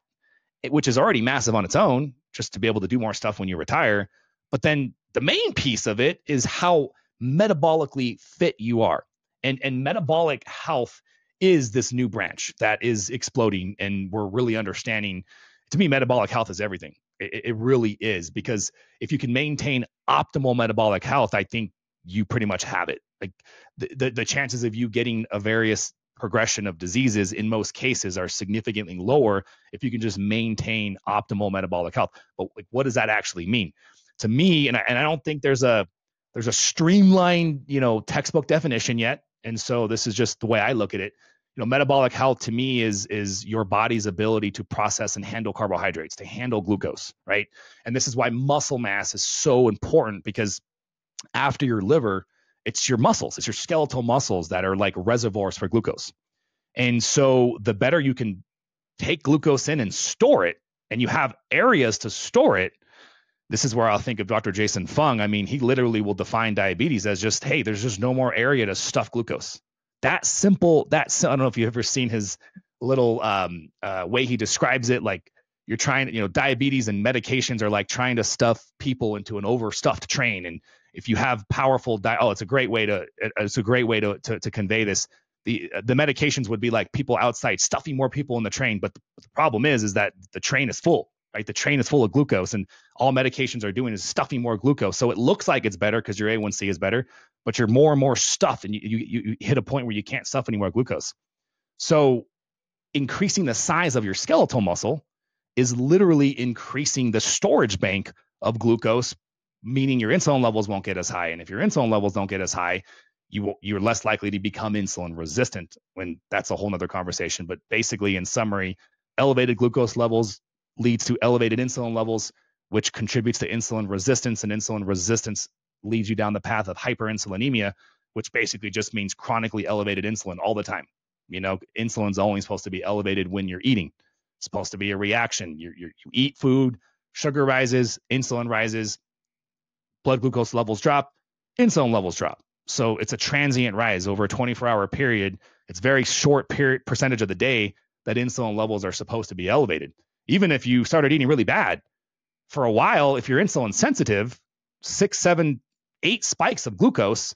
which is already massive on its own, just to be able to do more stuff when you retire. But then the main piece of it is how metabolically fit you are. And metabolic health is this new branch that is exploding, and we're really understanding. To me, metabolic health is everything. It really is, because if you can maintain optimal metabolic health, I think you pretty much have it. Like the chances of you getting a various progression of diseases in most cases are significantly lower if you can just maintain optimal metabolic health. But like, what does that actually mean to me? And I don't think there's a streamlined, textbook definition yet. And so this is just the way I look at it. Metabolic health to me is your body's ability to process and handle carbohydrates, to handle glucose, right? And this is why muscle mass is so important, because after your liver, it's your muscles, it's your skeletal muscles that are like reservoirs for glucose. And so the better you can take glucose in and store it, and you have areas to store it, this is where I'll think of Dr. Jason Fung. I mean, he literally will define diabetes as just, hey, there's just no more area to stuff glucose. That simple, I don't know if you've ever seen his little way he describes it. Like you're trying, diabetes and medications are like trying to stuff people into an overstuffed train. And if you have powerful it's a great way to convey this. The medications would be like people outside stuffing more people in the train. But the problem is that the train is full, right? The train is full of glucose, and all medications are doing is stuffing more glucose. So it looks like it's better because your A1C is better, but you're more and more stuffed, and you hit a point where you can't stuff any more glucose. So increasing the size of your skeletal muscle is literally increasing the storage bank of glucose, meaning your insulin levels won't get as high. And if your insulin levels don't get as high, you're less likely to become insulin resistant, when that's a whole nother conversation. But basically, in summary, elevated glucose levels leads to elevated insulin levels, which contributes to insulin resistance, and insulin resistance leads you down the path of hyperinsulinemia, which basically just means chronically elevated insulin all the time. Insulin's only supposed to be elevated when you're eating. It's supposed to be a reaction. You eat food, sugar rises, insulin rises, blood glucose levels drop, insulin levels drop. So it's a transient rise over a 24-hour period. It's very short percentage of the day that insulin levels are supposed to be elevated. Even if you started eating really bad, for a while, if you're insulin sensitive, 6, 7, 8 spikes of glucose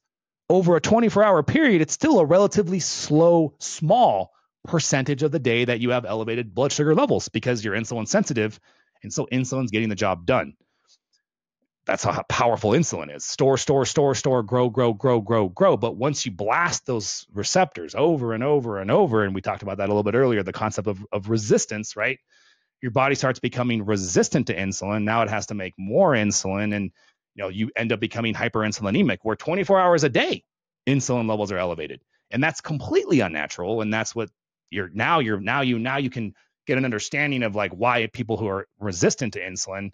over a 24-hour period, it's still a relatively small percentage of the day that you have elevated blood sugar levels, because you're insulin sensitive. And so insulin's getting the job done. That's how powerful insulin is. Store, grow. But once you blast those receptors over and over and over, and we talked about that a little bit earlier, the concept of resistance, right? Your body starts becoming resistant to insulin. Now it has to make more insulin, and you end up becoming hyperinsulinemic, where 24 hours a day, insulin levels are elevated. And that's completely unnatural. And that's what you can get an understanding of like why people who are resistant to insulin,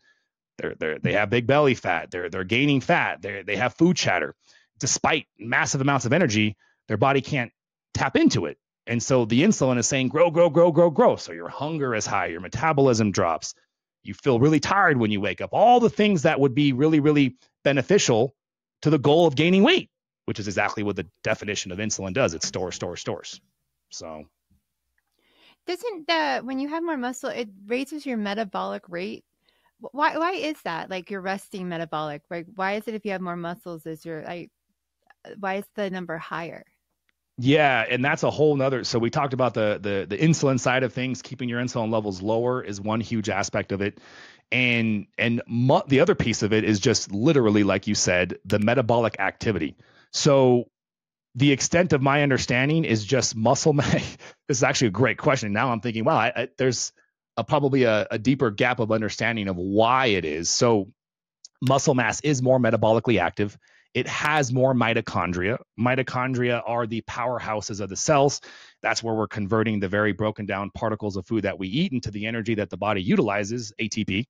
they have big belly fat, they're gaining fat, they have food chatter. Despite massive amounts of energy, their body can't tap into it. And so the insulin is saying, grow, grow, grow, grow, grow. So your hunger is high, your metabolism drops. You feel really tired when you wake up. All the things that would be really, really beneficial to the goal of gaining weight, which is exactly what the definition of insulin does. It stores. So doesn't when you have more muscle, it raises your metabolic rate? Why is that? Like your resting metabolic, right? Why is it if you have more muscles, why is the number higher? Yeah, and that's a whole nother. So we talked about the insulin side of things. Keeping your insulin levels lower is one huge aspect of it, and the other piece of it is just literally, like you said, the metabolic activity. So the extent of my understanding is just muscle mass. This is actually a great question. Now I'm thinking, wow, there's probably a deeper gap of understanding of why it is. So muscle mass is more metabolically active. It has more mitochondria. Mitochondria are the powerhouses of the cells. That's where we're converting the very broken down particles of food that we eat into the energy that the body utilizes, ATP.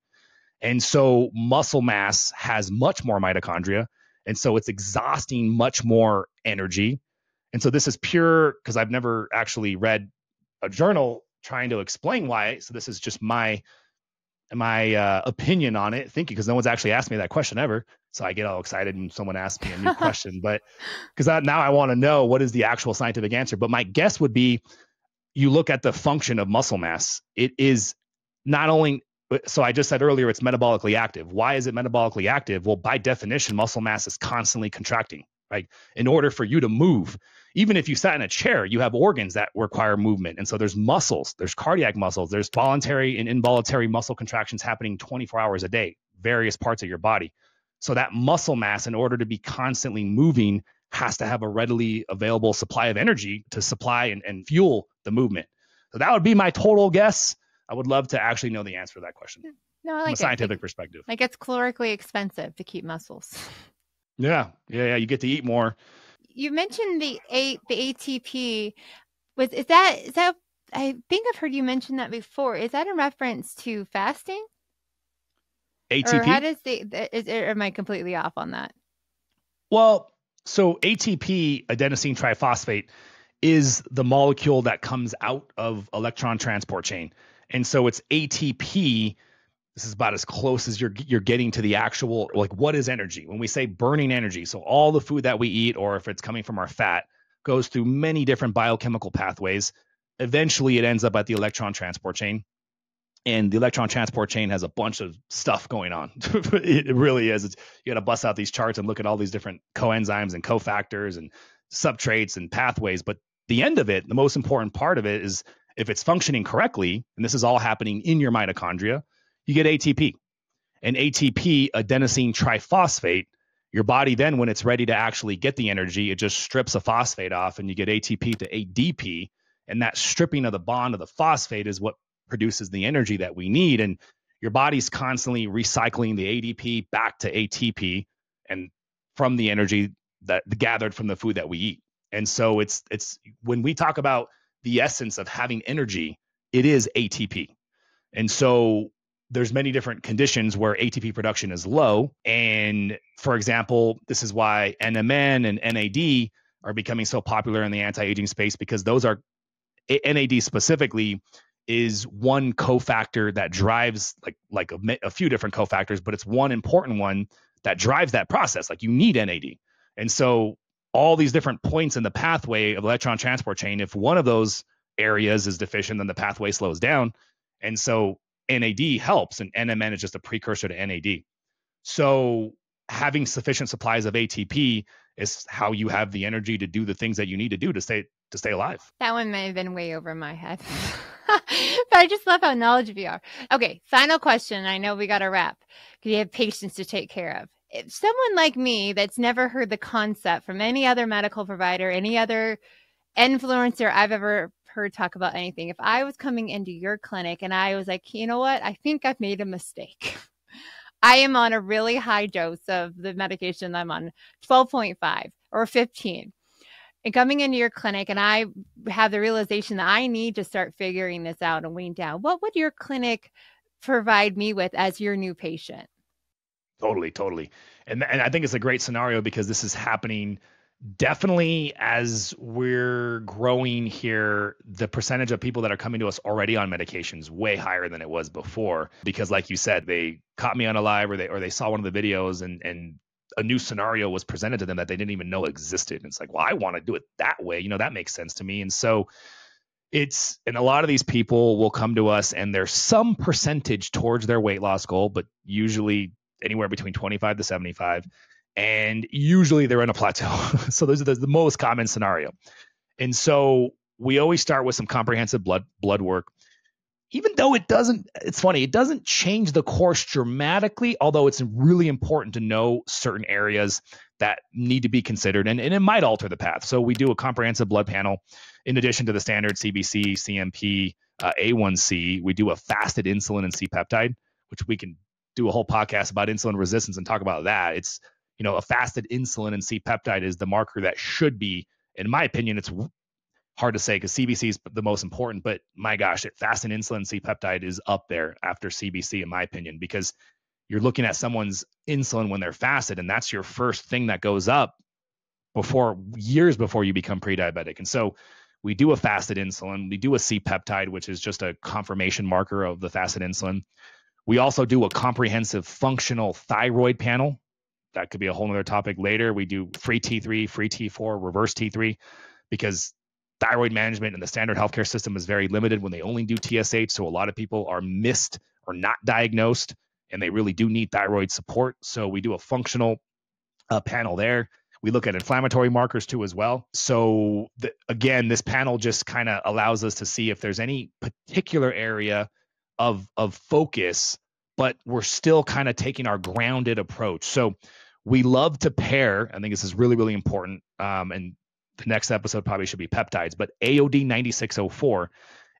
And so muscle mass has much more mitochondria. And so it's exhausting much more energy. And so this is pure, because I've never actually read a journal trying to explain why. So this is just my opinion on it, thinking, because no one's actually asked me that question ever. So I get all excited when someone asks me a new question, but because now I want to know what is the actual scientific answer. But my guess would be, you look at the function of muscle mass. It is not only, so I just said earlier, it's metabolically active. Why is it metabolically active? Well, by definition, muscle mass is constantly contracting, right? In order for you to move, even if you sat in a chair, you have organs that require movement. And so there's muscles, there's cardiac muscles, there's voluntary and involuntary muscle contractions happening 24 hours a day, various parts of your body. So that muscle mass, in order to be constantly moving, has to have a readily available supply of energy to supply and fuel the movement. So that would be my total guess. I would love to actually know the answer to that question. No, I like from a scientific perspective. Like it's calorically expensive to keep muscles. Yeah. You get to eat more. You mentioned the ATP. Is that? I think I've heard you mention that before. Is that in reference to fasting? ATP? Or how does am I completely off on that? Well, so ATP, adenosine triphosphate, is the molecule that comes out of electron transport chain. And so it's ATP. This is about as close as you're getting to the actual, like, what is energy? When we say burning energy, so all the food that we eat, or if it's coming from our fat, goes through many different biochemical pathways. Eventually, it ends up at the electron transport chain. And the electron transport chain has a bunch of stuff going on. It really is. You got to bust out these charts and look at all these different coenzymes and cofactors and substrates and pathways. But the end of it, the most important part of it, is if it's functioning correctly, and this is all happening in your mitochondria, you get ATP. And ATP, adenosine triphosphate, your body then, when it's ready to actually get the energy, it just strips a phosphate off and you get ATP to ADP. And that stripping of the bond of the phosphate is what produces the energy that we need. And your body's constantly recycling the ADP back to ATP and from the energy that gathered from the food that we eat. And so it's when we talk about the essence of having energy, it is ATP. And so there's many different conditions where ATP production is low. And for example, this is why NMN and NAD are becoming so popular in the anti-aging space, because those are, NAD specifically is one cofactor that drives like a few different cofactors, but it's one important one that drives that process. Like, you need NAD. And so all these different points in the pathway of electron transport chain, if one of those areas is deficient, then the pathway slows down. And so NAD helps, and NMN is just a precursor to NAD. So having sufficient supplies of ATP is how you have the energy to do the things that you need to do to stay alive. That one may have been way over my head. But I just love how knowledgeable you are. Okay, final question. I know we got to wrap because you have patients to take care of. If someone like me that's never heard the concept from any other medical provider, any other influencer I've ever heard talk about anything, if I was coming into your clinic and I was like, you know what, I think I've made a mistake. I am on a really high dose of the medication I'm on, 12.5 or 15. and coming into your clinic, and I have the realization that I need to start figuring this out and wean down, what would your clinic provide me with as your new patient? Totally. And I think it's a great scenario because this is happening definitely as we're growing here. The percentage of people that are coming to us already on medications way higher than it was before, because like you said, they caught me on a live or they saw one of the videos and a new scenario was presented to them that they didn't even know existed. And it's like, well, I want to do it that way. That makes sense to me. And so and a lot of these people will come to us and there's some percentage towards their weight loss goal, but usually anywhere between 25 to 75. And usually they're in a plateau. So those are the most common scenario. And so we always start with some comprehensive blood work. Even though it's funny, it doesn't change the course dramatically, although it's really important to know certain areas that need to be considered, and it might alter the path. So we do a comprehensive blood panel in addition to the standard CBC, CMP, A1C. We do a fasted insulin and C-peptide, which we can do a whole podcast about insulin resistance and talk about that. It's, a fasted insulin and C-peptide is the marker that should be, in my opinion, it's hard to say because CBC is the most important, but my gosh, fasted insulin C-peptide is up there after CBC, in my opinion, because you're looking at someone's insulin when they're fasted, and that's your first thing that goes up years before you become pre-diabetic. And so we do a fasted insulin, we do a C-peptide, which is just a confirmation marker of the fasted insulin. We also do a comprehensive functional thyroid panel. That could be a whole nother topic later. We do free T3, free T4, reverse T3, because thyroid management in the standard healthcare system is very limited when they only do TSH. So a lot of people are missed or not diagnosed, and they really do need thyroid support. So we do a functional panel there. We look at inflammatory markers too as well. So again, this panel just kind of allows us to see if there's any particular area of focus, but we're still kind of taking our grounded approach. So we love to pair, I think this is really, really important, and the next episode probably should be peptides, but AOD 9604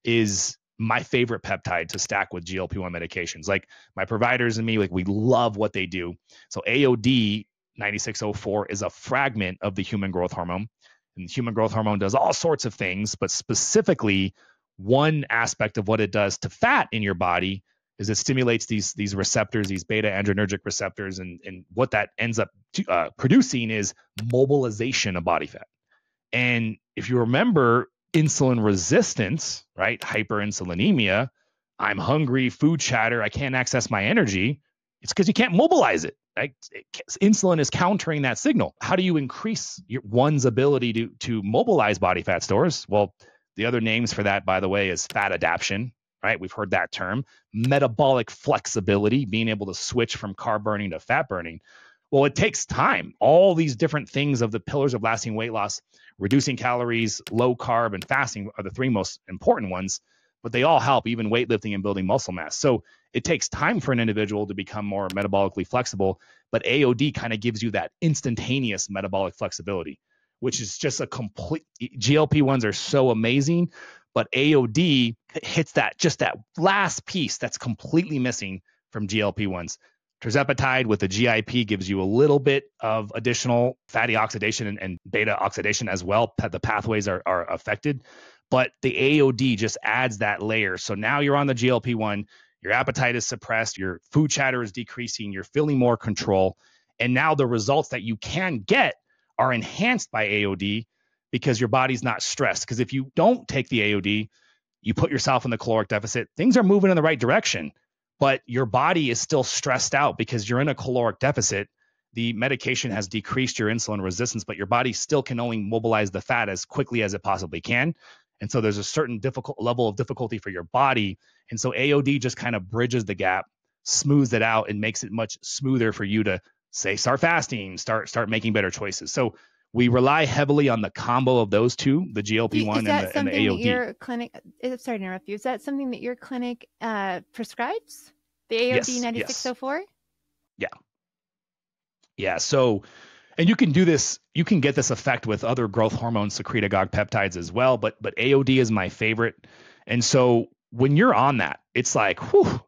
is my favorite peptide to stack with GLP-1 medications. Like my providers and me, like we love what they do. So AOD 9604 is a fragment of the human growth hormone. And the human growth hormone does all sorts of things, but specifically one aspect of what it does to fat in your body is it stimulates these receptors, these beta adrenergic receptors. And what that ends up producing is mobilization of body fat. And if you remember insulin resistance, right? Hyperinsulinemia, I'm hungry, food chatter, I can't access my energy. It's because you can't mobilize it. Right? Insulin is countering that signal. How do you increase one's ability to mobilize body fat stores? Well, the other names for that, by the way, is fat adaptation, right? We've heard that term. Metabolic flexibility, being able to switch from carb burning to fat burning. Well, it takes time. All these different things of the pillars of lasting weight loss, reducing calories, low carb, and fasting are the three most important ones, but they all help, even weightlifting and building muscle mass. So it takes time for an individual to become more metabolically flexible, but AOD kind of gives you that instantaneous metabolic flexibility, which is just a complete, GLP-1s are so amazing, but AOD hits that last piece that's completely missing from GLP-1s. Tirzepatide with the GIP gives you a little bit of additional fatty oxidation and beta oxidation as well. The pathways are affected, but the AOD just adds that layer. So now you're on the GLP-1, your appetite is suppressed, your food chatter is decreasing, you're feeling more control. And now the results that you can get are enhanced by AOD because your body's not stressed. Because if you don't take the AOD, you put yourself in the caloric deficit, things are moving in the right direction, but your body is still stressed out because you're in a caloric deficit. The medication has decreased your insulin resistance, but your body still can only mobilize the fat as quickly as it possibly can. And so there's a certain level of difficulty for your body. And so AOD just kind of bridges the gap, smooths it out, and makes it much smoother for you to say, start fasting, start making better choices. So we rely heavily on the combo of those two, the GLP-1 and the AOD. Your clinic, sorry to interrupt you. Is that something that your clinic prescribes? The AOD 9604? Yes. Yeah. So, and you can do this, you can get this effect with other growth hormone secretagogue peptides as well, but AOD is my favorite. And so when you're on that, it's like,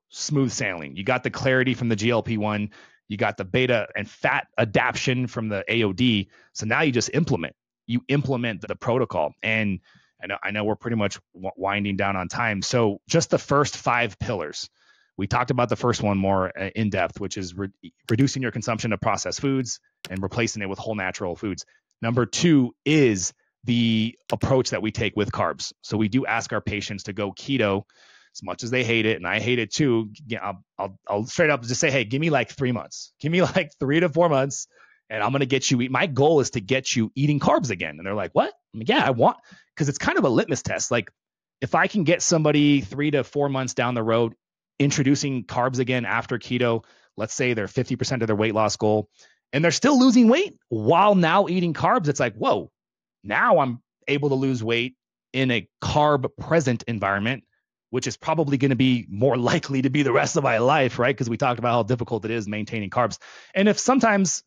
smooth sailing. You got the clarity from the GLP-1, you got the beta and fat adaptation from the AOD. So now you just implement. you implement the protocol. And I know we're pretty much winding down on time. So just the first 5 pillars. We talked about the first one more in depth, which is reducing your consumption of processed foods and replacing it with whole natural foods. Number 2 is the approach that we take with carbs. So we do ask our patients to go keto as much as they hate it. And I hate it too. I'll straight up just say, hey, give me like 3 months. Give me like 3 to 4 months. And I'm going to get you, my goal is to get you eating carbs again. And they're like, what? I'm like, yeah, I want, because it's kind of a litmus test. Like if I can get somebody 3 to 4 months down the road introducing carbs again after keto, let's say they're 50% of their weight loss goal and they're still losing weight while now eating carbs, it's like, whoa, now I'm able to lose weight in a carb present environment, which is probably going to be more likely to be the rest of my life, right? Because we talked about how difficult it is maintaining carbs. And if sometimes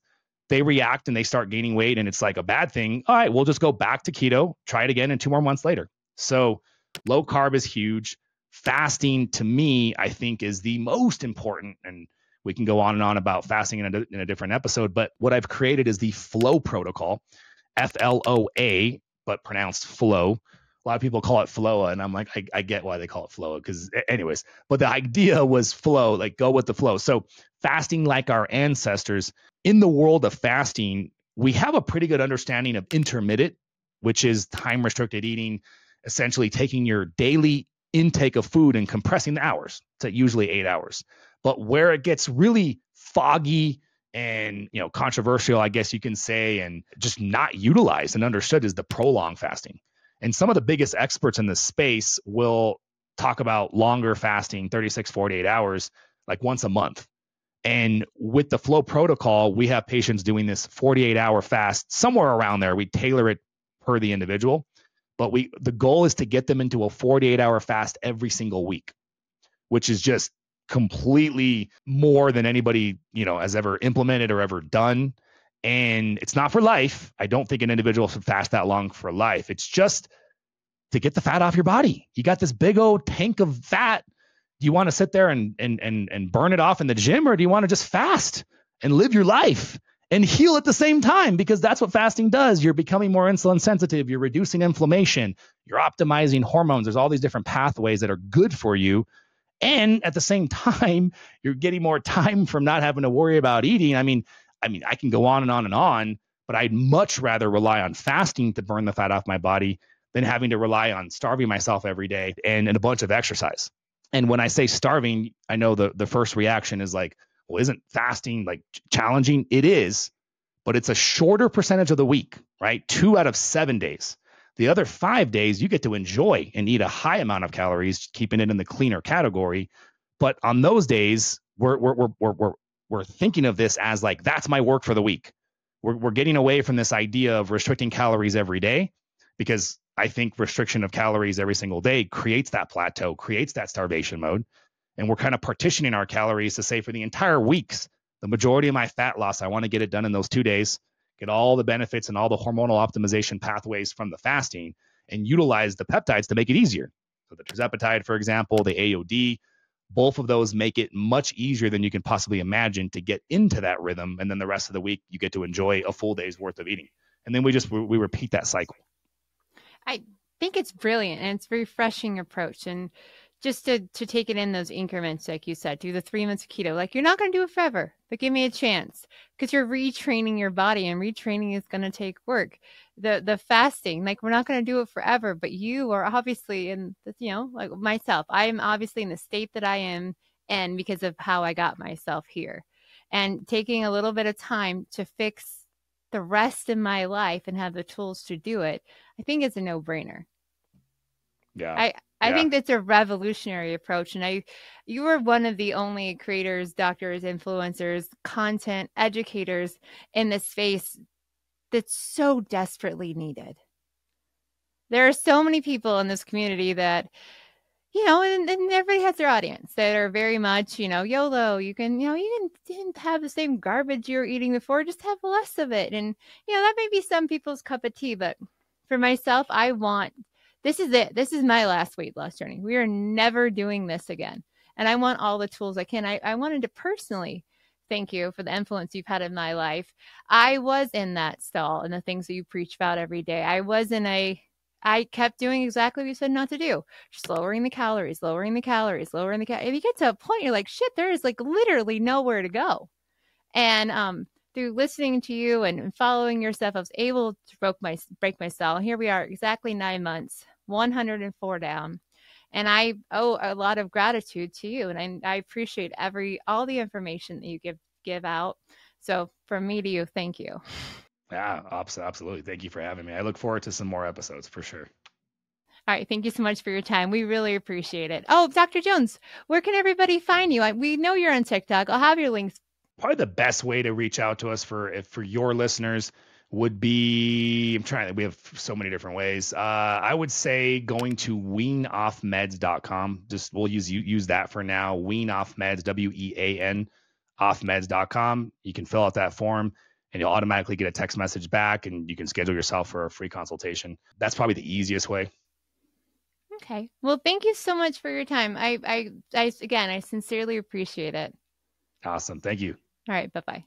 they react and they start gaining weight and it's like a bad thing, all right, we'll just go back to keto, try it again, and 2 more months later. So low carb is huge. Fasting to me, I think, is the most important. And we can go on and on about fasting in a different episode. But what I've created is the FLOA Protocol, FLOA, but pronounced flow. A lot of people call it FLOA, and I'm like, I get why they call it FLOA, because anyways, but the idea was flow, like go with the flow. So fasting like our ancestors. In the world of fasting, we have a pretty good understanding of intermittent, which is time restricted eating, essentially taking your daily intake of food and compressing the hours to usually 8 hours. But where it gets really foggy and, controversial, I guess you can say, and just not utilized and understood is the prolonged fasting. And some of the biggest experts in this space will talk about longer fasting, 36, 48 hours, like once a month. And with the FLOA Protocol, we have patients doing this 48-hour fast, somewhere around there. We tailor it per the individual, but the goal is to get them into a 48-hour fast every single week, which is just completely more than anybody, has ever implemented or ever done. And it's not for life. I don't think an individual should fast that long for life. It's just to get the fat off your body. You got this big old tank of fat. Do you want to sit there and burn it off in the gym, or do you want to just fast and live your life and heal at the same time? Because that's what fasting does. You're becoming more insulin sensitive. You're reducing inflammation. You're optimizing hormones. There's all these different pathways that are good for you. And at the same time, you're getting more time from not having to worry about eating. I mean, I can go on and on and on, but I'd much rather rely on fasting to burn the fat off my body than having to rely on starving myself every day and a bunch of exercise. And when I say starving, I know the first reaction is like, well, isn't fasting like challenging? It is, but it's a shorter percentage of the week, right? 2 out of 7 days. The other 5 days, you get to enjoy and eat a high amount of calories, keeping it in the cleaner category. But on those days, we're thinking of this as like, that's my work for the week. We're getting away from this idea of restricting calories every day, because I think restriction of calories every single day creates that plateau, creates that starvation mode. And we're kind of partitioning our calories to say for the entire weeks, the majority of my fat loss, I want to get it done in those 2 days, get all the benefits and all the hormonal optimization pathways from the fasting, and utilize the peptides to make it easier. So the tirzepatide, for example, the AOD, both of those make it much easier than you can possibly imagine to get into that rhythm. And then the rest of the week, you get to enjoy a full day's worth of eating. And then we repeat that cycle. I think it's brilliant, and it's a refreshing approach. And just to take it in those increments, like you said, do the 3 months of keto. Like, you're not going to do it forever, but give me a chance, because you're retraining your body, and retraining is going to take work. The fasting, like, we're not going to do it forever, but you are obviously in, like myself, I'm obviously in the state that I am in because of how I got myself here, and taking a little bit of time to fix the rest of my life and have the tools to do it, I think it's a no-brainer. Yeah. I think that's a revolutionary approach. And you are one of the only creators, doctors, influencers, content educators in this space that's so desperately needed. There are so many people in this community that, and everybody has their audience that are very much, YOLO. You can have the same garbage you were eating before, just have less of it. And, that may be some people's cup of tea, but for myself, this is it. This is my last weight loss journey. We are never doing this again. And I want all the tools I can. I wanted to personally thank you for the influence you've had in my life. I was in that stall and the things that you preach about every day. I kept doing exactly what you said not to do. Just lowering the calories, lowering the calories, lowering the calories. If you get to a point, you're like, shit, there is like literally nowhere to go. And through listening to you and following your stuff, I was able to break my stall. And here we are, exactly 9 months, 104 down. And I owe a lot of gratitude to you. And I appreciate all the information that you give out. So from me to you, thank you. Yeah, absolutely. Thank you for having me. I look forward to some more episodes for sure. All right. Thank you so much for your time. We really appreciate it. Oh, Dr. Jones, where can everybody find you? We know you're on TikTok. I'll have your links. Probably the best way to reach out to us for your listeners would be, we have so many different ways. I would say going to weanoffmeds.com. Just we'll use that for now. Weanoffmeds, WEAN, offmeds.com. You can fill out that form and you'll automatically get a text message back and you can schedule yourself for a free consultation. That's probably the easiest way. Okay. Well, thank you so much for your time. I sincerely appreciate it. Awesome. Thank you. All right. Bye-bye.